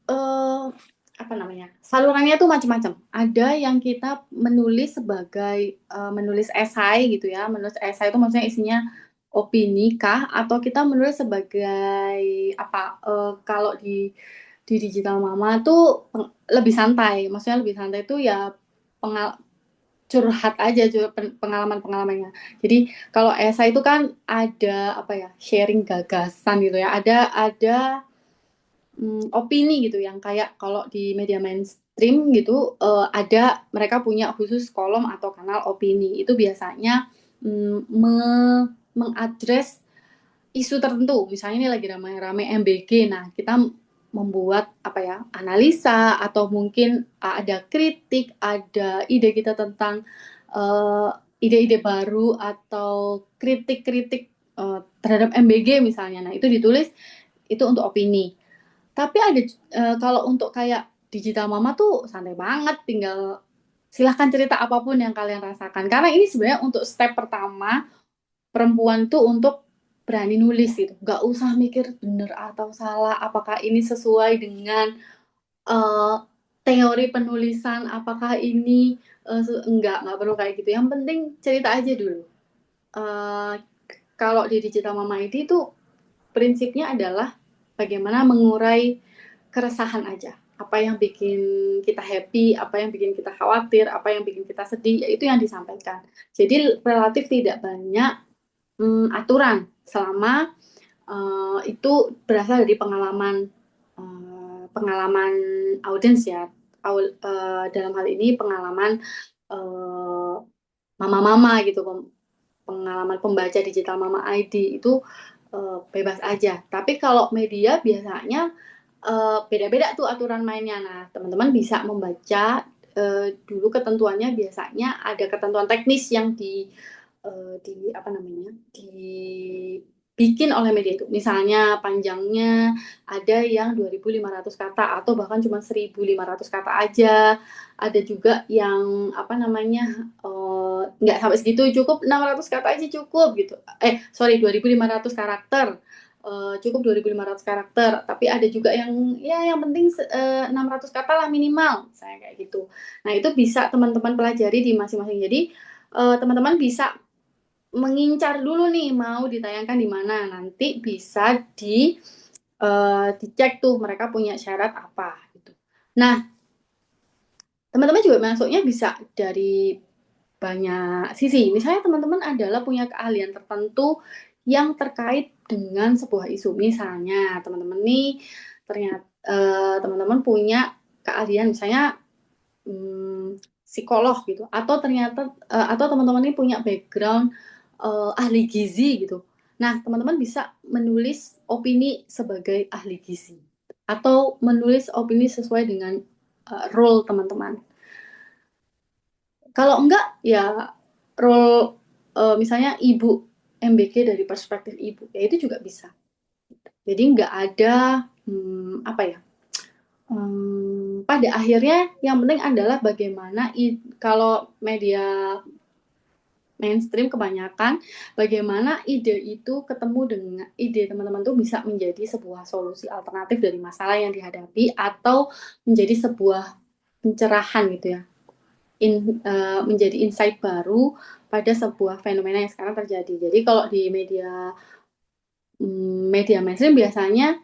apa namanya? Salurannya tuh macam-macam. Ada yang kita menulis sebagai menulis esai gitu ya. Menulis esai itu maksudnya isinya opini kah atau kita menulis sebagai apa? Kalau di Digital Mama tuh lebih santai. Maksudnya lebih santai itu ya curhat aja pengalaman-pengalamannya. Jadi kalau esai itu kan ada apa ya, sharing gagasan gitu ya. Ada opini gitu yang kayak kalau di media mainstream gitu ada mereka punya khusus kolom atau kanal opini. Itu biasanya mengadres isu tertentu. Misalnya ini lagi ramai-ramai MBG. Nah, kita membuat apa ya, analisa atau mungkin ada kritik, ada ide kita tentang uh, ide-ide baru atau kritik-kritik terhadap MBG misalnya. Nah, itu ditulis itu untuk opini. Tapi ada kalau untuk kayak Digital Mama tuh santai banget, tinggal silahkan cerita apapun yang kalian rasakan. Karena ini sebenarnya untuk step pertama perempuan tuh untuk berani nulis gitu. Gak usah mikir bener atau salah, apakah ini sesuai dengan uh, teori penulisan, apakah ini enggak perlu kayak gitu. Yang penting cerita aja dulu. Uh, Kalau di Digital Mama ID itu prinsipnya adalah bagaimana mengurai keresahan aja. apa yang bikin kita happy, apa yang bikin kita khawatir, apa yang bikin kita sedih, ya itu yang disampaikan. Jadi relatif tidak banyak aturan selama itu berasal dari pengalaman audiens ya. Dalam hal ini pengalaman eh, mama-mama gitu, pengalaman pembaca digital Mama ID itu bebas aja. Tapi kalau media biasanya beda-beda tuh aturan mainnya. Nah, teman-teman bisa membaca dulu ketentuannya. Biasanya ada ketentuan teknis yang di apa namanya, dibikin oleh media itu. Misalnya panjangnya ada yang 2.500 kata atau bahkan cuma 1.500 kata aja. Ada juga yang apa namanya, nggak sampai segitu, cukup 600 kata aja cukup gitu. Sorry, 2.500 karakter. Cukup 2.500 karakter, tapi ada juga yang ya yang penting 600 kata lah minimal, saya kayak gitu. Nah, itu bisa teman-teman pelajari di masing-masing. Jadi teman-teman bisa mengincar dulu nih mau ditayangkan di mana, nanti bisa dicek tuh mereka punya syarat apa gitu. Nah, teman-teman juga masuknya bisa dari banyak sisi. Misalnya teman-teman adalah punya keahlian tertentu yang terkait dengan sebuah isu. Misalnya teman-teman nih ternyata teman-teman punya keahlian misalnya psikolog gitu, atau ternyata atau teman-teman ini punya background ahli gizi gitu. Nah, teman-teman bisa menulis opini sebagai ahli gizi atau menulis opini sesuai dengan role teman-teman. Kalau enggak, ya role misalnya ibu MBG dari perspektif ibu, ya itu juga bisa. Jadi nggak ada apa ya? Pada akhirnya yang penting adalah bagaimana kalau media mainstream kebanyakan, bagaimana ide itu ketemu dengan ide teman-teman tuh bisa menjadi sebuah solusi alternatif dari masalah yang dihadapi atau menjadi sebuah pencerahan gitu ya. Menjadi insight baru pada sebuah fenomena yang sekarang terjadi. Jadi kalau di media mainstream biasanya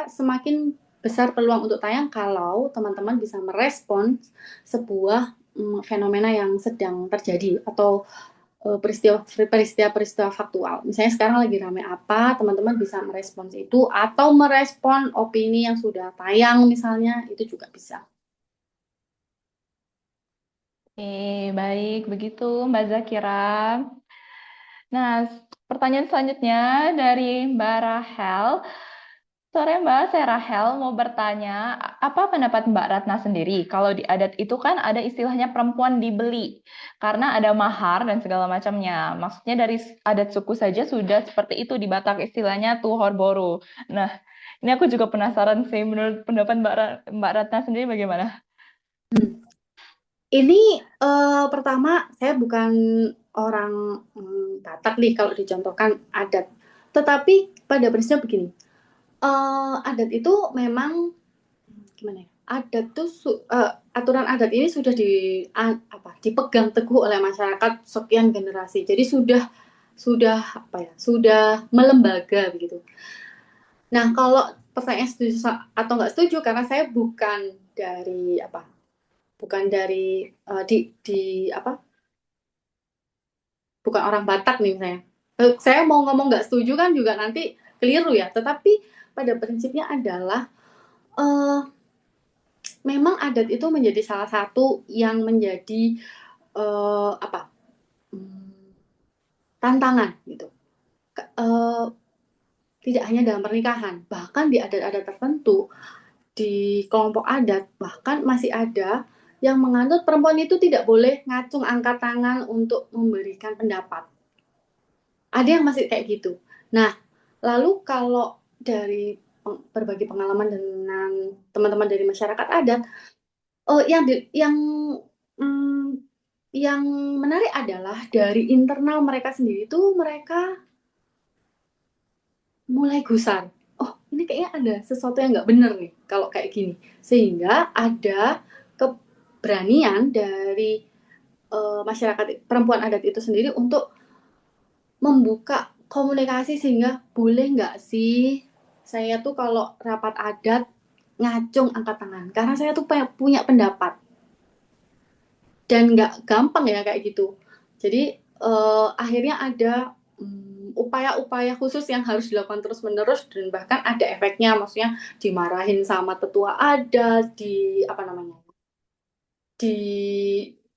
semakin besar peluang untuk tayang kalau teman-teman bisa merespons sebuah fenomena yang sedang terjadi atau peristiwa faktual. Misalnya sekarang lagi rame apa, teman-teman bisa merespons itu atau merespon opini yang sudah tayang misalnya, itu juga bisa. Baik, begitu Mbak Zakira. Nah, pertanyaan selanjutnya dari Mbak Rahel. Sore Mbak, saya Rahel mau bertanya, apa pendapat Mbak Ratna sendiri? Kalau di adat itu kan ada istilahnya perempuan dibeli, karena ada mahar dan segala macamnya. Maksudnya dari adat suku saja sudah seperti itu di Batak istilahnya tuhor boru. Nah, ini aku juga penasaran sih, menurut pendapat Mbak Ratna sendiri bagaimana? Ini pertama saya bukan orang Batak nih kalau dicontohkan adat. Tetapi pada prinsipnya begini, adat itu memang gimana ya? Adat tuh aturan adat ini sudah dipegang teguh oleh masyarakat sekian generasi. Jadi sudah apa ya? Sudah melembaga begitu. Nah, kalau pertanyaan setuju atau nggak setuju, karena saya bukan dari bukan orang Batak nih saya. Saya mau ngomong nggak setuju kan juga nanti keliru ya. Tetapi pada prinsipnya adalah memang adat itu menjadi salah satu yang menjadi tantangan gitu. Tidak hanya dalam pernikahan, bahkan di adat-adat tertentu, di kelompok adat bahkan masih ada yang menganut perempuan itu tidak boleh ngacung angkat tangan untuk memberikan pendapat. Ada yang masih kayak gitu. Nah, lalu kalau dari berbagi pengalaman dengan teman-teman dari masyarakat adat, yang menarik adalah dari internal mereka sendiri itu mereka mulai gusar. Oh, ini kayaknya ada sesuatu yang nggak bener nih kalau kayak gini. Sehingga ada keberanian dari masyarakat perempuan adat itu sendiri untuk membuka komunikasi sehingga boleh nggak sih saya tuh kalau rapat adat ngacung angkat tangan karena saya tuh punya pendapat dan nggak gampang ya kayak gitu. Jadi akhirnya ada upaya-upaya khusus yang harus dilakukan terus-menerus dan bahkan ada efeknya, maksudnya dimarahin sama tetua adat, di apa namanya, di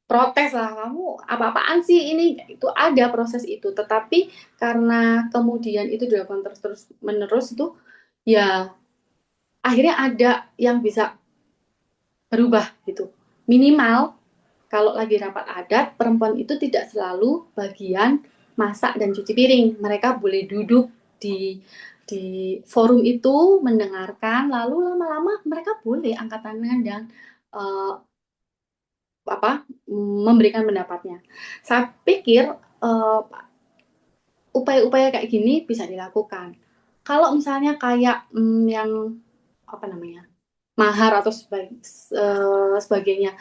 protes lah, kamu apa-apaan sih ini, itu ada proses itu. Tetapi karena kemudian itu dilakukan terus-terus menerus itu ya akhirnya ada yang bisa berubah gitu. Minimal kalau lagi rapat adat, perempuan itu tidak selalu bagian masak dan cuci piring. Mereka boleh duduk di forum itu mendengarkan, lalu lama-lama mereka boleh angkat tangan dan uh, memberikan pendapatnya. Saya pikir upaya-upaya kayak gini bisa dilakukan. Kalau misalnya kayak yang apa namanya, mahar atau sebagainya.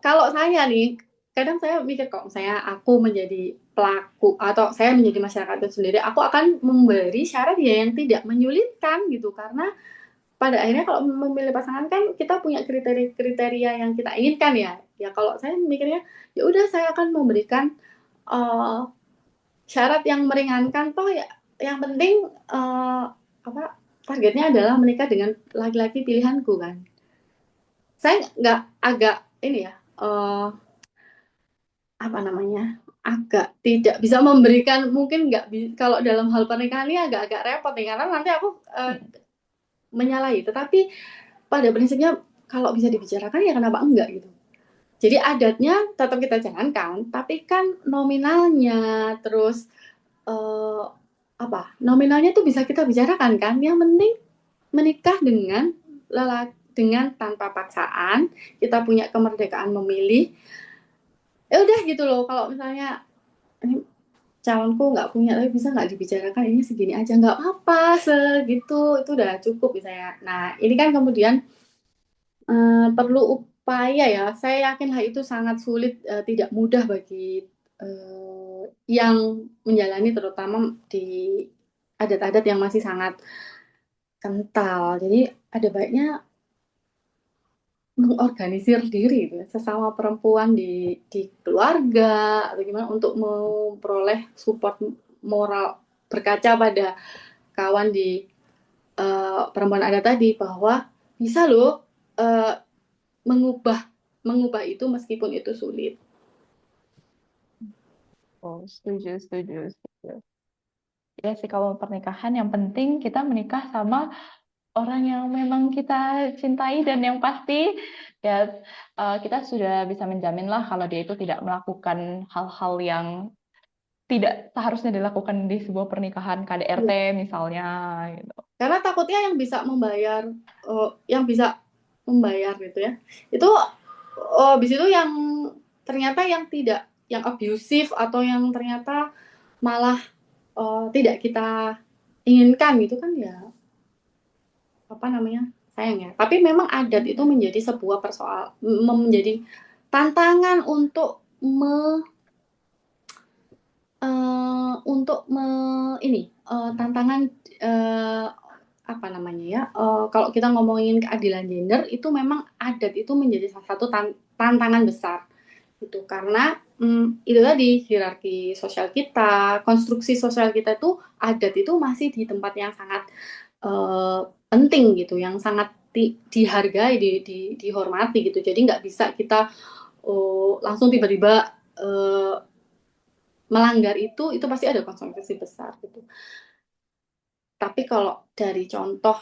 Kalau saya nih, kadang saya mikir kok, misalnya aku menjadi pelaku atau saya menjadi masyarakat itu sendiri, aku akan memberi syarat ya yang tidak menyulitkan gitu, karena pada akhirnya kalau memilih pasangan kan kita punya kriteria-kriteria yang kita inginkan ya. Ya kalau saya mikirnya ya udah saya akan memberikan uh, syarat yang meringankan toh ya, yang penting apa targetnya adalah menikah dengan laki-laki pilihanku kan. Saya nggak agak ini ya, apa namanya, agak tidak bisa memberikan, mungkin nggak kalau dalam hal pernikahan ini agak-agak repot nih karena nanti aku menyalahi. Tetapi pada prinsipnya kalau bisa dibicarakan ya kenapa enggak gitu. Jadi adatnya tetap kita jalankan, tapi kan nominalnya terus nominalnya tuh bisa kita bicarakan kan. Yang penting menikah dengan dengan tanpa paksaan, kita punya kemerdekaan memilih. Ya udah gitu loh. Kalau misalnya ini calonku nggak punya, tapi bisa nggak dibicarakan ini segini aja, nggak apa-apa, segitu itu udah cukup misalnya. Nah ini kan kemudian perlu upaya ya. Saya yakin hal itu sangat sulit, tidak mudah bagi yang menjalani, terutama di adat-adat yang masih sangat kental. Jadi ada baiknya mengorganisir diri gitu ya, sesama perempuan di keluarga atau gimana untuk memperoleh support moral, berkaca pada kawan di perempuan adat tadi, bahwa bisa loh mengubah mengubah itu meskipun itu sulit. Oh, setuju, setuju, setuju. Ya sih, kalau pernikahan yang penting kita menikah sama orang yang memang kita cintai dan yang pasti ya kita sudah bisa menjamin lah kalau dia itu tidak melakukan hal-hal yang tidak seharusnya dilakukan di sebuah pernikahan, KDRT misalnya gitu. Karena takutnya yang bisa membayar gitu ya, itu habis itu yang ternyata yang tidak, yang abusif atau yang ternyata malah tidak kita inginkan gitu kan ya, apa namanya, sayang ya. Tapi memang adat itu menjadi sebuah menjadi tantangan untuk tantangan apa namanya ya, kalau kita ngomongin keadilan gender itu memang adat itu menjadi salah satu tantangan besar itu, karena itu tadi hierarki sosial kita, konstruksi sosial kita itu, adat itu masih di tempat yang sangat penting gitu, yang sangat dihargai, dihormati gitu. Jadi nggak bisa kita langsung tiba-tiba melanggar itu pasti ada konsekuensi besar gitu. Tapi kalau dari contoh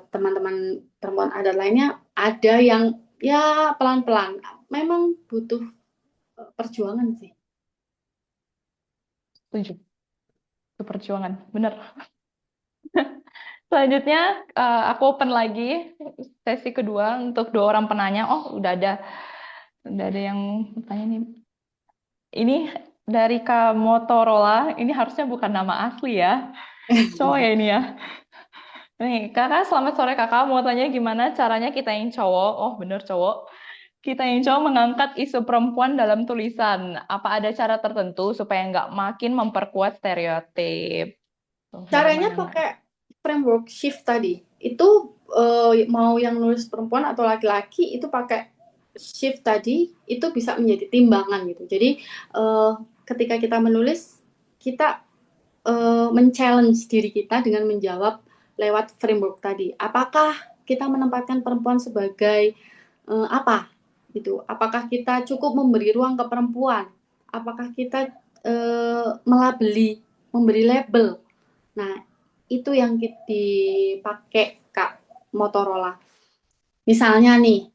teman-teman perempuan adat lainnya, ada yang ya pelan-pelan, memang butuh perjuangan sih. Setuju, itu perjuangan, bener. Selanjutnya aku open lagi sesi kedua untuk 2 orang penanya. Oh, udah ada yang bertanya nih. Ini dari Kak Motorola, ini harusnya bukan nama asli ya. Cowok ya ini ya. Nih, Kakak, selamat sore Kakak. Mau tanya gimana caranya kita yang cowok, oh bener cowok, kita yang cowok mengangkat isu perempuan dalam tulisan. Apa ada cara tertentu supaya nggak makin memperkuat stereotip? Tuh, dari Caranya mana? pakai framework shift tadi. Itu mau yang nulis perempuan atau laki-laki itu pakai shift tadi itu bisa menjadi timbangan gitu. Jadi ketika kita menulis kita men-challenge diri kita dengan menjawab lewat framework tadi. Apakah kita menempatkan perempuan sebagai apa gitu? Apakah kita cukup memberi ruang ke perempuan? Apakah kita melabeli, memberi label? Nah, itu yang dipakai Kak Motorola. Misalnya nih,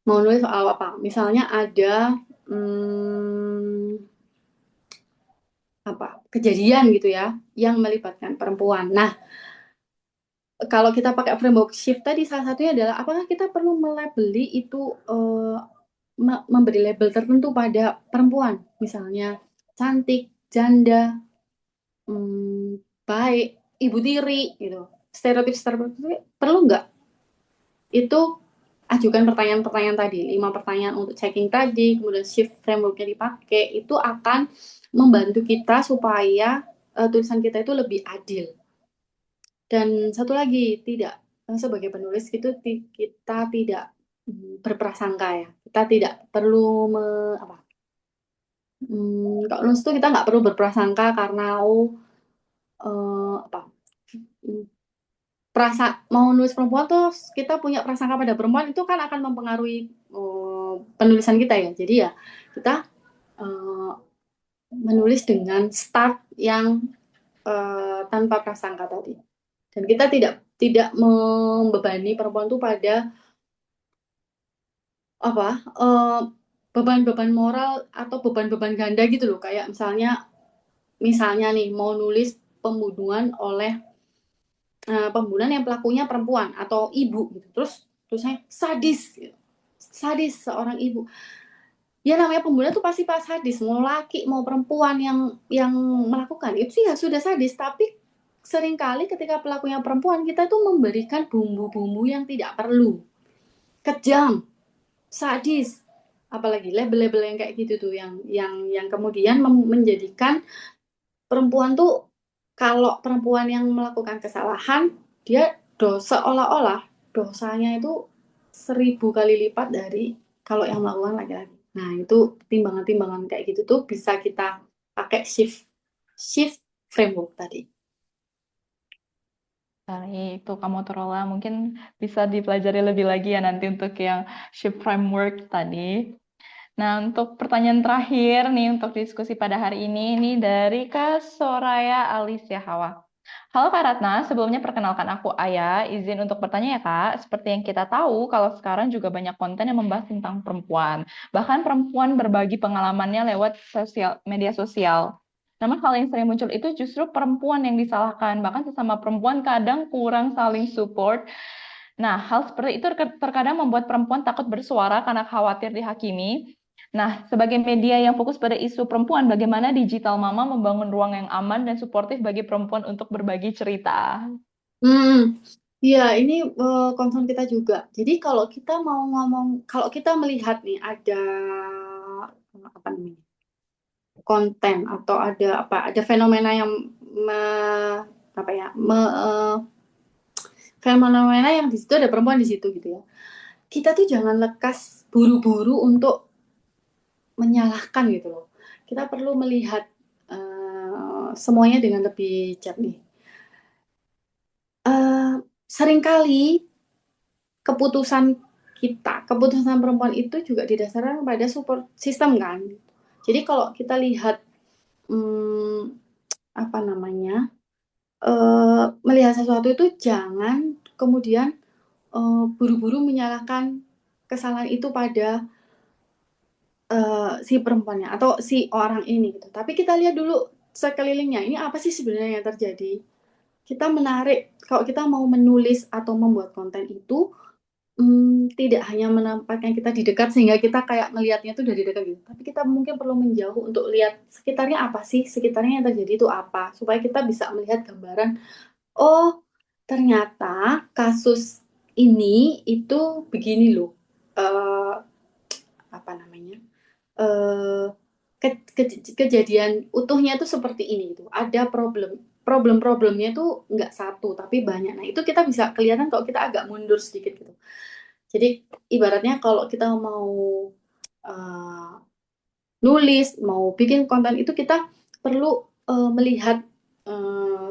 mau nulis soal apa? Misalnya ada kejadian gitu ya yang melibatkan perempuan. Nah, kalau kita pakai framework shift tadi salah satunya adalah apakah kita perlu melabeli itu memberi label tertentu pada perempuan, misalnya cantik, janda, baik, ibu tiri gitu. Stereotip perlu nggak? Itu ajukan pertanyaan-pertanyaan tadi, 5 pertanyaan untuk checking tadi, kemudian shift frameworknya dipakai, itu akan membantu kita supaya tulisan kita itu lebih adil. Dan satu lagi, tidak sebagai penulis itu kita tidak berprasangka ya. Kita tidak perlu kalau nulis itu kita nggak perlu berprasangka karena mau nulis perempuan tuh kita punya prasangka pada perempuan itu kan akan mempengaruhi penulisan kita ya. Jadi ya kita menulis dengan start yang tanpa prasangka tadi. Dan kita tidak membebani perempuan itu pada beban-beban moral atau beban-beban ganda gitu loh. Kayak misalnya nih mau nulis pembunuhan yang pelakunya perempuan atau ibu gitu. Terusnya sadis gitu. Sadis seorang ibu. Ya namanya pembunuhan tuh pasti pas sadis, mau laki mau perempuan yang melakukan itu sih ya sudah sadis, tapi seringkali ketika pelakunya perempuan kita tuh memberikan bumbu-bumbu yang tidak perlu, kejam, sadis, apalagi label-label yang kayak gitu tuh yang kemudian menjadikan perempuan tuh, kalau perempuan yang melakukan kesalahan dia seolah-olah dosanya itu 1000 kali lipat dari kalau yang melakukan laki-laki. Nah, itu timbangan-timbangan kayak gitu tuh bisa kita pakai shift framework tadi. Itu kamu Motorola mungkin bisa dipelajari lebih lagi ya nanti untuk yang shift framework tadi. Nah, untuk pertanyaan terakhir nih untuk diskusi pada hari ini dari Kak Soraya Alicia Hawa. Halo Kak Ratna, sebelumnya perkenalkan aku Aya, izin untuk bertanya ya Kak. Seperti yang kita tahu, kalau sekarang juga banyak konten yang membahas tentang perempuan. Bahkan perempuan berbagi pengalamannya lewat media sosial. Namun hal yang sering muncul itu justru perempuan yang disalahkan. Bahkan sesama perempuan kadang kurang saling support. Nah, hal seperti itu terkadang membuat perempuan takut bersuara karena khawatir dihakimi. Nah, sebagai media yang fokus pada isu perempuan, bagaimana Digital Mama membangun ruang yang aman dan suportif bagi perempuan untuk berbagi cerita? Ya, ini concern kita juga. Jadi kalau kita kalau kita melihat nih ada apa namanya konten atau ada fenomena yang fenomena yang di situ ada perempuan di situ gitu ya. Kita tuh jangan lekas buru-buru untuk menyalahkan gitu loh. Kita perlu melihat semuanya dengan lebih jernih. Seringkali keputusan perempuan itu juga didasarkan pada support system kan. Jadi kalau kita lihat melihat sesuatu itu jangan kemudian buru-buru menyalahkan kesalahan itu pada si perempuannya atau si orang ini gitu. Tapi kita lihat dulu sekelilingnya, ini apa sih sebenarnya yang terjadi. Kita menarik, kalau kita mau menulis atau membuat konten itu tidak hanya menempatkan kita di dekat sehingga kita kayak melihatnya itu dari dekat gitu. Tapi kita mungkin perlu menjauh untuk lihat sekitarnya apa sih, sekitarnya yang terjadi itu apa, supaya kita bisa melihat gambaran, oh ternyata kasus ini itu begini loh, kejadian utuhnya itu seperti ini gitu. Ada problem-problemnya tuh nggak satu tapi banyak. Nah itu kita bisa kelihatan kalau kita agak mundur sedikit gitu. Jadi ibaratnya kalau kita mau uh, nulis, mau bikin konten itu kita perlu melihat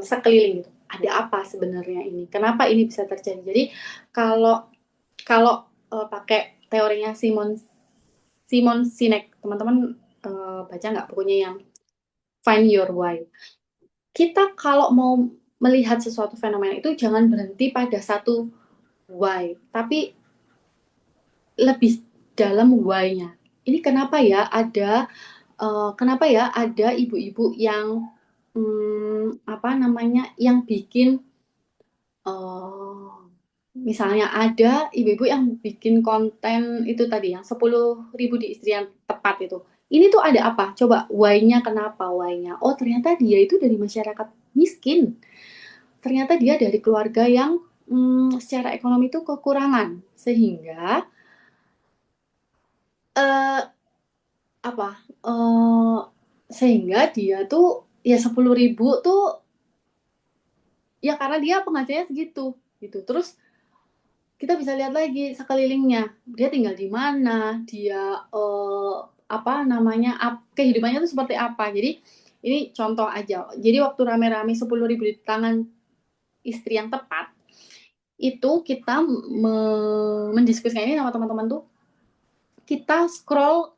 sekeliling gitu. Ada apa sebenarnya ini? Kenapa ini bisa terjadi? Jadi kalau kalau pakai teorinya Simon Sinek, teman-teman baca nggak bukunya yang Find Your Why? Kita kalau mau melihat sesuatu fenomena itu jangan berhenti pada satu why, tapi lebih dalam why-nya. Ini kenapa ya ada ibu-ibu yang apa namanya yang bikin misalnya ada ibu-ibu yang bikin konten itu tadi yang 10.000 di istri yang tepat itu. Ini tuh ada apa? Coba why-nya kenapa why-nya? Oh ternyata dia itu dari masyarakat miskin. Ternyata dia dari keluarga yang secara ekonomi itu kekurangan. Sehingga eh, apa? eh, sehingga dia tuh ya 10.000 tuh ya karena dia penghasilannya segitu gitu. Terus kita bisa lihat lagi sekelilingnya dia tinggal di mana dia apa namanya kehidupannya itu seperti apa. Jadi ini contoh aja, jadi waktu rame-rame 10.000 di tangan istri yang tepat itu kita mendiskusikan ini sama teman-teman tuh, kita scroll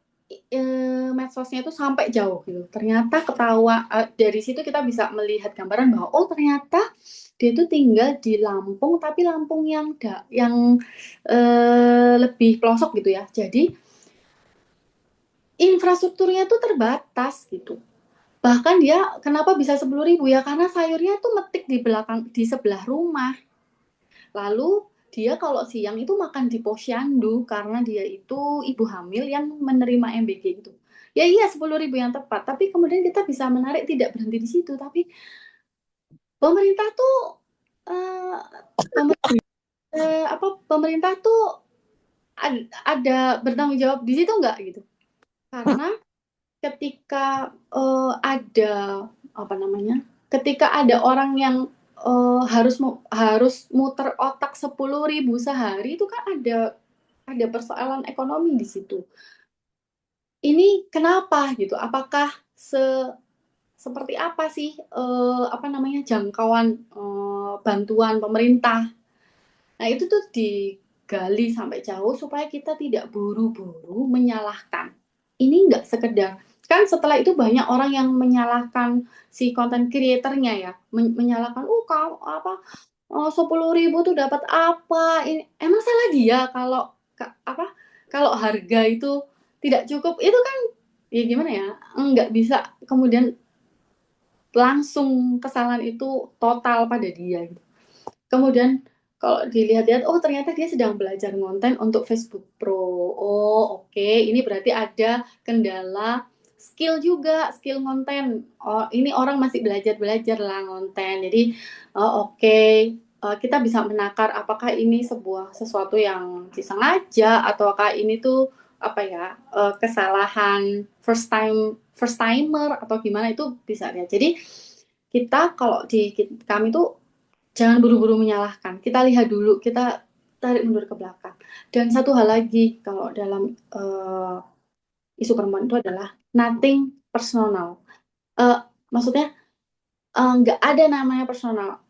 medsosnya itu sampai jauh gitu. Ternyata ketawa dari situ kita bisa melihat gambaran bahwa oh ternyata dia itu tinggal di Lampung tapi Lampung yang lebih pelosok gitu ya. Jadi infrastrukturnya tuh terbatas gitu. Bahkan dia kenapa bisa 10.000 ya karena sayurnya tuh metik di sebelah rumah. Lalu dia kalau siang itu makan di posyandu karena dia itu ibu hamil yang menerima MBG gitu. Ya iya 10.000 yang tepat, tapi kemudian kita bisa menarik tidak berhenti di situ, tapi pemerintah tuh eh, pemerintah tuh ada bertanggung jawab di situ nggak gitu? Karena ketika ada apa namanya? Ketika ada orang yang harus muter otak 10.000 sehari itu kan ada persoalan ekonomi di situ. Ini kenapa gitu? Apakah seperti apa sih apa namanya jangkauan bantuan pemerintah? Nah itu tuh digali sampai jauh supaya kita tidak buru-buru menyalahkan. Ini nggak sekedar kan setelah itu banyak orang yang menyalahkan si content creatornya ya, menyalahkan kamu apa 10.000 tuh dapat apa? Ini emang salah dia kalau harga itu tidak cukup itu kan ya gimana ya nggak bisa kemudian langsung kesalahan itu total pada dia gitu. Kemudian kalau dilihat-lihat, oh ternyata dia sedang belajar konten untuk Facebook Pro. Oh oke, ini berarti ada kendala skill juga, skill konten. Oh ini orang masih belajar lah konten. Jadi oke, kita bisa menakar apakah ini sesuatu yang disengaja ataukah ini tuh apa ya kesalahan first timer atau gimana itu bisa lihat. Jadi kita kalau di kami tuh jangan buru-buru menyalahkan. Kita lihat dulu, kita tarik mundur ke belakang. Dan satu hal lagi, kalau dalam isu perempuan itu adalah nothing personal. Maksudnya nggak ada namanya personal.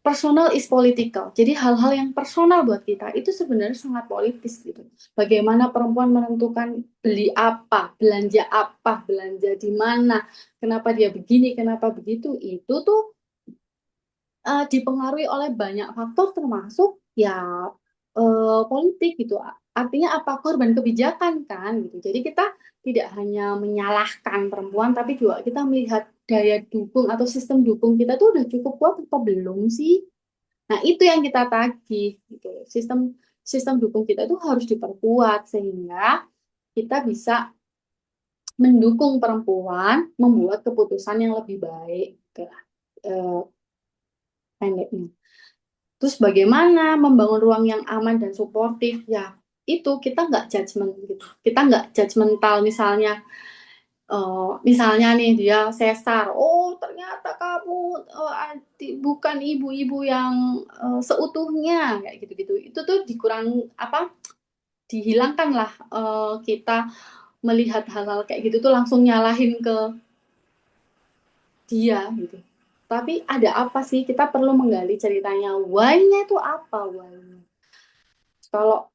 Personal is political. Jadi hal-hal yang personal buat kita itu sebenarnya sangat politis gitu. Bagaimana perempuan menentukan beli apa, belanja di mana, kenapa dia begini, kenapa begitu, itu tuh dipengaruhi oleh banyak faktor termasuk ya politik gitu. Artinya apa korban kebijakan kan gitu. Jadi kita tidak hanya menyalahkan perempuan tapi juga kita melihat daya dukung atau sistem dukung kita tuh udah cukup kuat atau belum sih. Nah, itu yang kita tagih gitu. Sistem sistem dukung kita itu harus diperkuat sehingga kita bisa mendukung perempuan membuat keputusan yang lebih baik eh, pendeknya. Terus bagaimana membangun ruang yang aman dan suportif? Ya, itu kita nggak judgement gitu. Kita nggak judgmental misalnya Misalnya nih dia sesar, oh ternyata kamu bukan ibu-ibu yang seutuhnya kayak gitu-gitu. Itu tuh dikurang apa? Dihilangkan lah kita melihat hal-hal kayak gitu tuh langsung nyalahin ke dia gitu. Tapi ada apa sih? Kita perlu menggali ceritanya. Why-nya itu apa? Why-nya? Kalau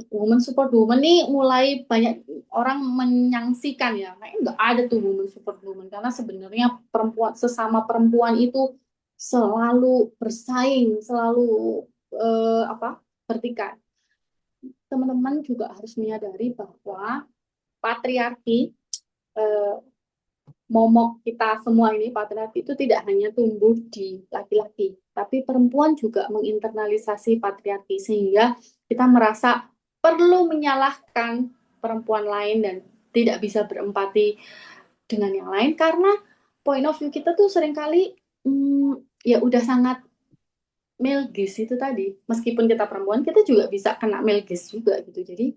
woman support woman nih mulai banyak orang menyangsikan ya, kayaknya nggak ada tuh woman support woman karena sebenarnya perempuan sesama perempuan itu selalu bersaing, selalu bertikai. Teman-teman juga harus menyadari bahwa patriarki eh, momok kita semua ini patriarki itu tidak hanya tumbuh di laki-laki, tapi perempuan juga menginternalisasi patriarki sehingga kita merasa perlu menyalahkan perempuan lain dan tidak bisa berempati dengan yang lain karena point of view kita tuh seringkali ya udah sangat male gaze itu tadi. Meskipun kita perempuan, kita juga bisa kena male gaze juga gitu. Jadi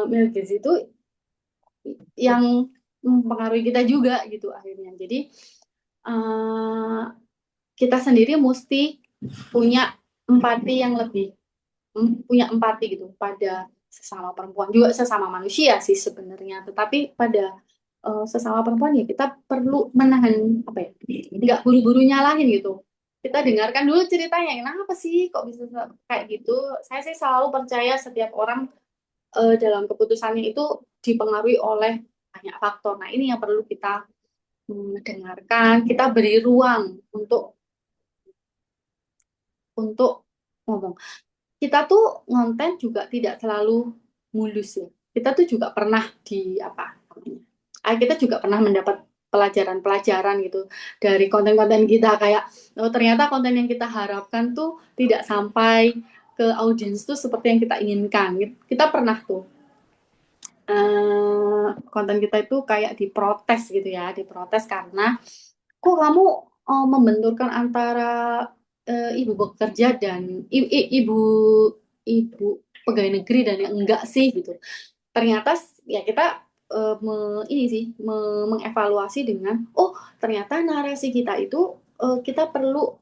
male gaze itu yang mempengaruhi kita juga gitu akhirnya. Jadi uh, kita sendiri mesti punya empati yang lebih, punya empati gitu pada sesama perempuan juga sesama manusia sih sebenarnya. Tetapi pada sesama perempuan ya kita perlu menahan apa ya, nggak buru-buru nyalahin gitu. Kita dengarkan dulu ceritanya, kenapa sih kok bisa kayak gitu. Saya sih selalu percaya setiap orang dalam keputusannya itu dipengaruhi oleh banyak faktor. Nah, ini yang perlu kita dengarkan, kita beri ruang untuk ngomong. Kita tuh ngonten juga tidak selalu mulus ya. Kita tuh juga pernah di apa namanya? Kita juga pernah mendapat pelajaran-pelajaran gitu dari konten-konten kita kayak oh, ternyata konten yang kita harapkan tuh tidak sampai ke audiens tuh seperti yang kita inginkan. Kita pernah tuh konten kita itu kayak diprotes gitu ya, diprotes karena kok kamu membenturkan antara ibu bekerja dan ibu ibu pegawai negeri dan yang enggak sih gitu. Ternyata ya kita ini sih mengevaluasi dengan oh ternyata narasi kita itu kita perlu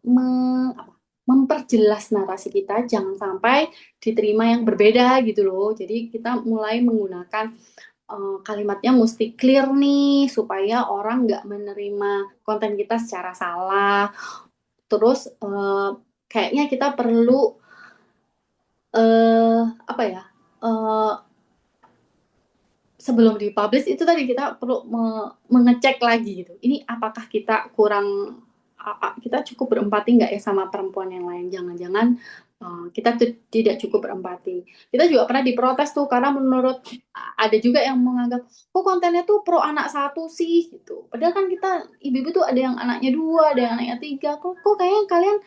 memperjelas narasi kita jangan sampai diterima yang berbeda gitu loh. Jadi kita mulai menggunakan kalimatnya mesti clear nih supaya orang nggak menerima konten kita secara salah. Terus kayaknya kita perlu apa ya? eh, Sebelum dipublish itu tadi kita perlu mengecek lagi gitu. Ini apakah kita kurang kita cukup berempati nggak ya sama perempuan yang lain? Jangan-jangan kita tidak cukup berempati. Kita juga pernah diprotes tuh karena menurut ada juga yang menganggap kok kontennya tuh pro anak satu sih gitu. Padahal kan kita ibu-ibu tuh ada yang anaknya dua, ada yang anaknya tiga. Kok kayaknya kalian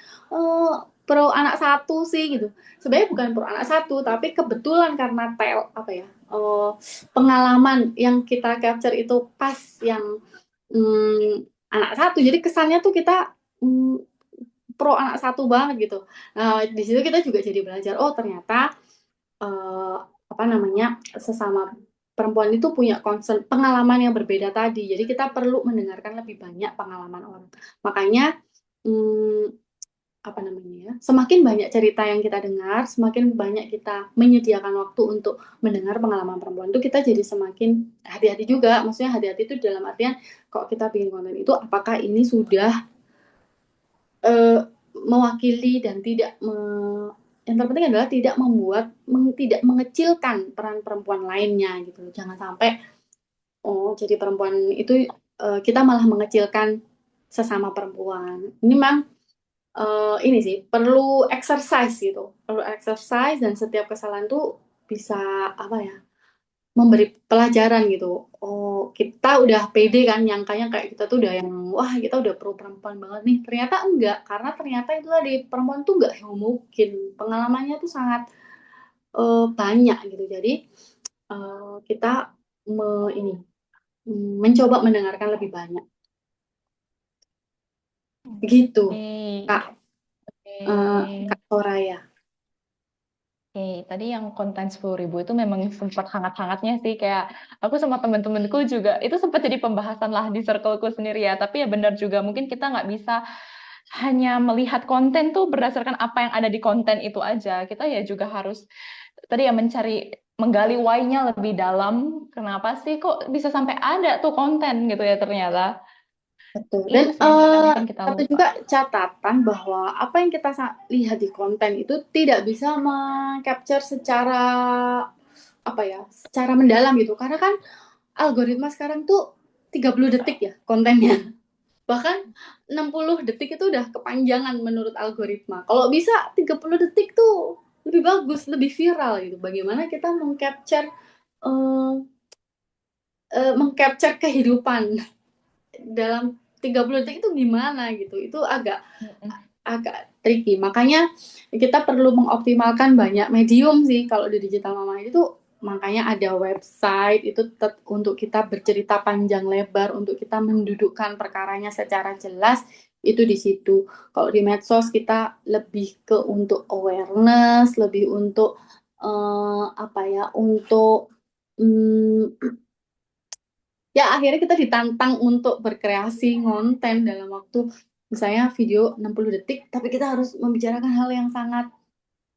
pro anak satu sih gitu. Sebenarnya bukan pro anak satu, tapi kebetulan karena apa ya? Pengalaman yang kita capture itu pas yang anak satu jadi kesannya tuh kita pro anak satu banget gitu. Nah, di situ kita juga jadi belajar oh ternyata apa namanya sesama perempuan itu punya concern pengalaman yang berbeda tadi jadi kita perlu mendengarkan lebih banyak pengalaman orang makanya apa namanya ya, semakin banyak cerita yang kita dengar, semakin banyak kita menyediakan waktu untuk mendengar pengalaman perempuan itu kita jadi semakin hati-hati juga. Maksudnya hati-hati itu dalam artian kok kita bikin konten itu apakah ini sudah mewakili dan tidak yang terpenting adalah tidak membuat tidak mengecilkan peran perempuan lainnya gitu. Jangan sampai oh jadi perempuan itu kita malah mengecilkan sesama perempuan. Ini memang ini sih perlu exercise gitu perlu exercise dan setiap kesalahan tuh bisa apa ya memberi pelajaran gitu oh kita udah pede kan nyangkanya kayak kita tuh udah yang wah kita udah pro perempuan banget nih ternyata enggak karena ternyata itu tadi perempuan tuh enggak homogen pengalamannya tuh sangat banyak gitu jadi kita ini mencoba mendengarkan lebih banyak begitu Oke. Kak Oke. Kak Soraya. Oke, tadi yang konten 10.000 itu memang sempat hangat-hangatnya sih, kayak aku sama temen-temenku juga itu sempat jadi pembahasan lah di circleku sendiri ya. Tapi ya benar juga, mungkin kita nggak bisa hanya melihat konten tuh berdasarkan apa yang ada di konten itu aja. Kita ya juga harus tadi ya menggali why-nya lebih dalam. Kenapa sih kok bisa sampai ada tuh konten gitu ya ternyata. Betul. Dan Itu sih yang kadang mungkin kita satu lupa. juga catatan bahwa apa yang kita lihat di konten itu tidak bisa meng-capture secara apa ya, secara mendalam gitu. Karena kan algoritma sekarang tuh 30 detik ya kontennya. Bahkan 60 detik itu udah kepanjangan menurut algoritma. Kalau bisa 30 detik tuh lebih bagus, lebih viral gitu. Bagaimana kita eh, meng-capture kehidupan dalam 30 detik itu gimana gitu. Itu agak Mm-mm. agak tricky. Makanya kita perlu mengoptimalkan banyak medium sih kalau di digital mama itu, makanya ada website itu untuk kita bercerita panjang lebar, untuk kita mendudukkan perkaranya secara jelas itu di situ. Kalau di medsos kita lebih ke untuk awareness, lebih untuk apa ya, untuk ya akhirnya kita ditantang untuk berkreasi konten dalam waktu misalnya video 60 detik, tapi kita harus membicarakan hal yang sangat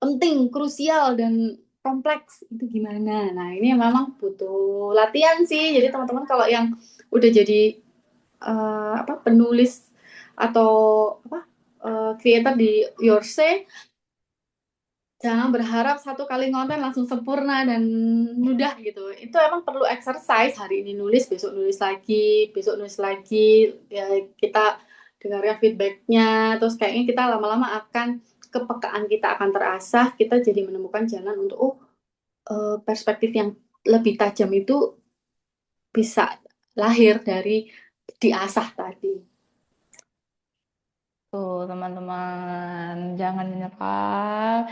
penting, krusial, dan kompleks. Itu gimana? Nah, ini memang butuh latihan sih. Jadi teman-teman kalau yang udah jadi apa, penulis atau apa, creator di Yourse, jangan berharap satu kali konten langsung sempurna dan mudah gitu. Itu emang perlu exercise. Hari ini nulis, besok nulis lagi, besok nulis lagi. Ya, kita dengarkan feedbacknya. Terus kayaknya kita lama-lama akan, kepekaan kita akan terasah. Kita jadi menemukan jalan untuk, oh, perspektif yang lebih tajam itu bisa lahir dari diasah tadi. Tuh, teman-teman, jangan menyerah.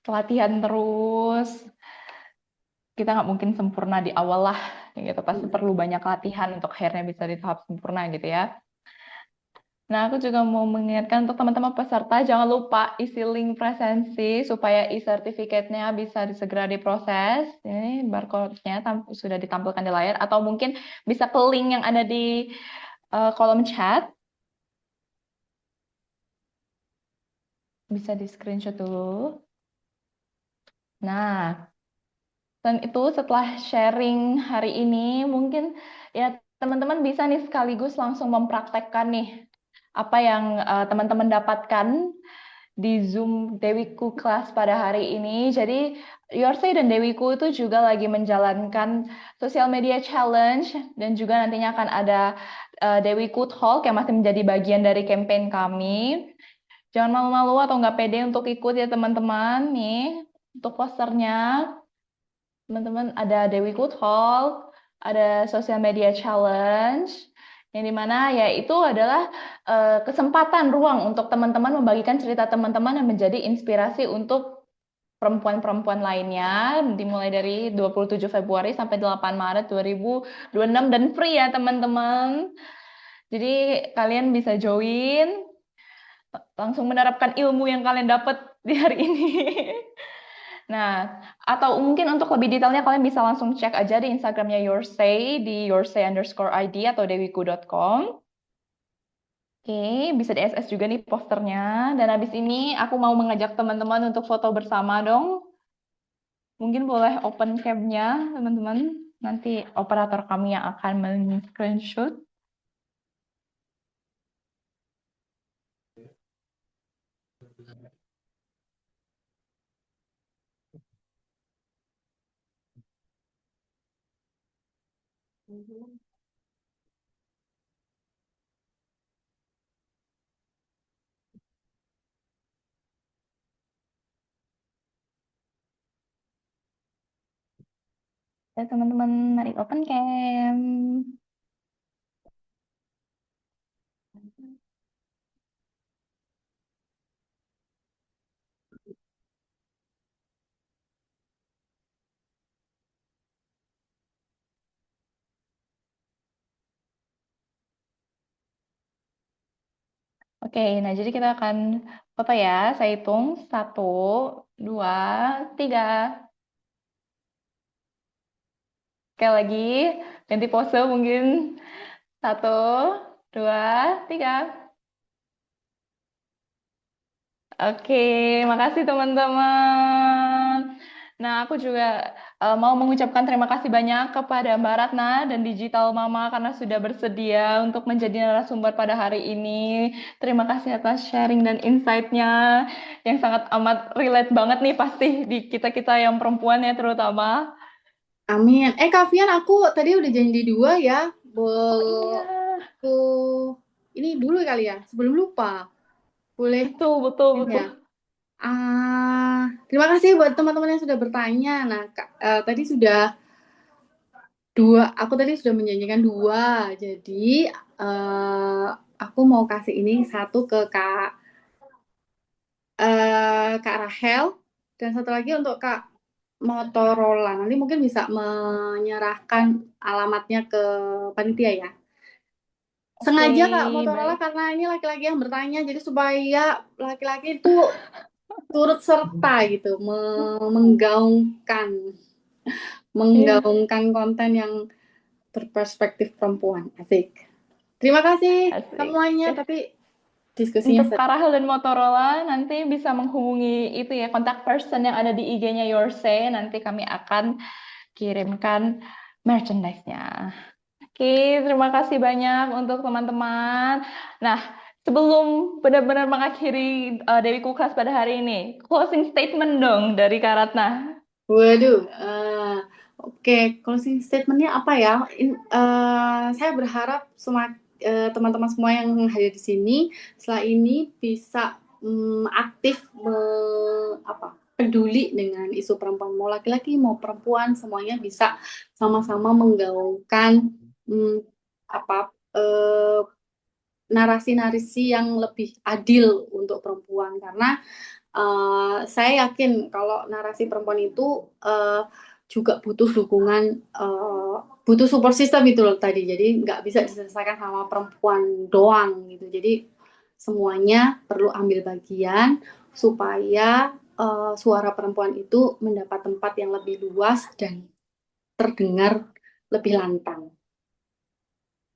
Latihan terus. Kita nggak mungkin sempurna di awal lah, gitu. Pasti Hmm. perlu banyak latihan untuk akhirnya bisa di tahap sempurna gitu ya. Nah, aku juga mau mengingatkan untuk teman-teman peserta, jangan lupa isi link presensi supaya e-sertifikatnya bisa segera diproses. Ini barcode-nya sudah ditampilkan di layar, atau mungkin bisa ke link yang ada di kolom chat. Bisa di screenshot dulu. Nah, dan itu setelah sharing hari ini, mungkin ya teman-teman bisa nih sekaligus langsung mempraktekkan nih apa yang teman-teman dapatkan di Zoom Dewiku Class pada hari ini. Jadi Yorsei dan Dewiku itu juga lagi menjalankan social media challenge, dan juga nantinya akan ada Dewiku Talk yang masih menjadi bagian dari campaign kami. Jangan malu-malu atau nggak pede untuk ikut ya teman-teman nih. Untuk posternya, teman-teman ada Dewi Good Talk, ada Social Media Challenge, yang dimana ya itu adalah kesempatan ruang untuk teman-teman membagikan cerita teman-teman yang menjadi inspirasi untuk perempuan-perempuan lainnya, dimulai dari 27 Februari sampai 8 Maret 2026 dan free ya teman-teman. Jadi kalian bisa join, langsung menerapkan ilmu yang kalian dapat di hari ini. Nah, atau mungkin untuk lebih detailnya kalian bisa langsung cek aja di Instagramnya Yoursay di yoursay_id atau dewiku.com. Oke, bisa di SS juga nih posternya. Dan habis ini aku mau mengajak teman-teman untuk foto bersama dong. Mungkin boleh open cam-nya, teman-teman. Nanti operator kami yang akan men-screenshot. Ya, teman-teman, mari open cam. Oke, nah jadi kita akan foto ya. Saya hitung. 1, dua, tiga. Sekali lagi, ganti pose mungkin. Satu, dua, tiga. Oke, makasih teman-teman. Nah, aku juga mau mengucapkan terima kasih banyak kepada Mbak Ratna dan Digital Mama karena sudah bersedia untuk menjadi narasumber pada hari ini. Terima kasih atas sharing dan insight-nya yang sangat amat relate banget nih pasti di kita-kita yang perempuan ya terutama. Amin. Kak Fian, aku tadi udah janji dua ya. Oh iya, Aku ini dulu kali ya, sebelum lupa. Boleh betul, betul, betul. ya. Terima kasih buat teman-teman yang sudah bertanya. Nah, tadi sudah dua, aku tadi sudah menjanjikan dua. Jadi, eh, aku mau kasih ini satu ke Kak Rahel dan satu lagi untuk Kak Motorola. Nanti mungkin bisa menyerahkan alamatnya ke panitia ya. Oke, Sengaja Kak Motorola baik. karena ini laki-laki yang bertanya, jadi supaya laki-laki itu turut serta gitu, menggaungkan Iya, menggaungkan konten yang berperspektif perempuan. Asik. Terima kasih asik. semuanya, tapi diskusinya Untuk Karahel dan Motorola nanti bisa menghubungi itu ya kontak person yang ada di IG-nya Yourse. Nanti kami akan kirimkan merchandise-nya. Oke, terima kasih banyak untuk teman-teman. Nah, sebelum benar-benar mengakhiri Dewi Kuklas pada hari ini, closing statement dong dari Kak Ratna. Waduh, oke, closing statementnya apa ya? Saya berharap teman-teman semua yang hadir di sini setelah ini bisa aktif peduli dengan isu perempuan, mau laki-laki mau perempuan semuanya bisa sama-sama menggaungkan mm, apa narasi-narasi yang lebih adil untuk perempuan karena saya yakin kalau narasi perempuan itu juga butuh dukungan, butuh support system itu loh tadi. Jadi nggak bisa diselesaikan sama perempuan doang gitu. Jadi semuanya perlu ambil bagian supaya suara perempuan itu mendapat tempat yang lebih luas dan terdengar lebih lantang.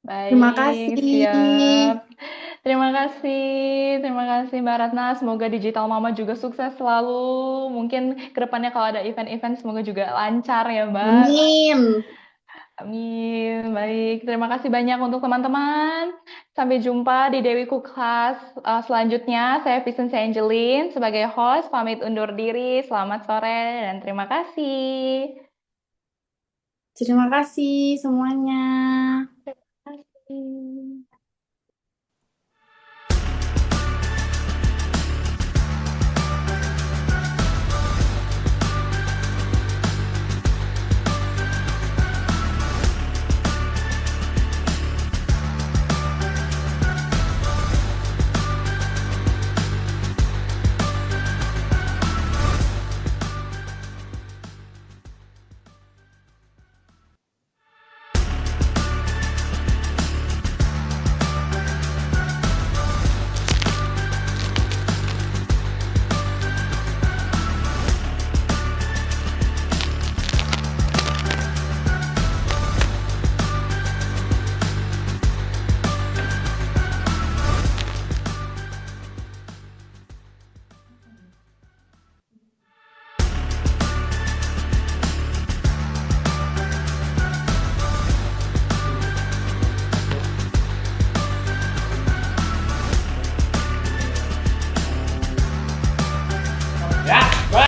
Terima Baik, siap. kasih. Terima kasih Mbak Ratna. Semoga Digital Mama juga sukses selalu. Mungkin kedepannya kalau ada event-event semoga juga lancar ya Mbak. Amin. Amin. Baik, terima kasih banyak untuk teman-teman. Sampai jumpa di Dewiku Class selanjutnya. Saya Vincent Angelin sebagai host, pamit undur diri. Selamat sore dan terima kasih. Terima kasih semuanya. Terima kasih.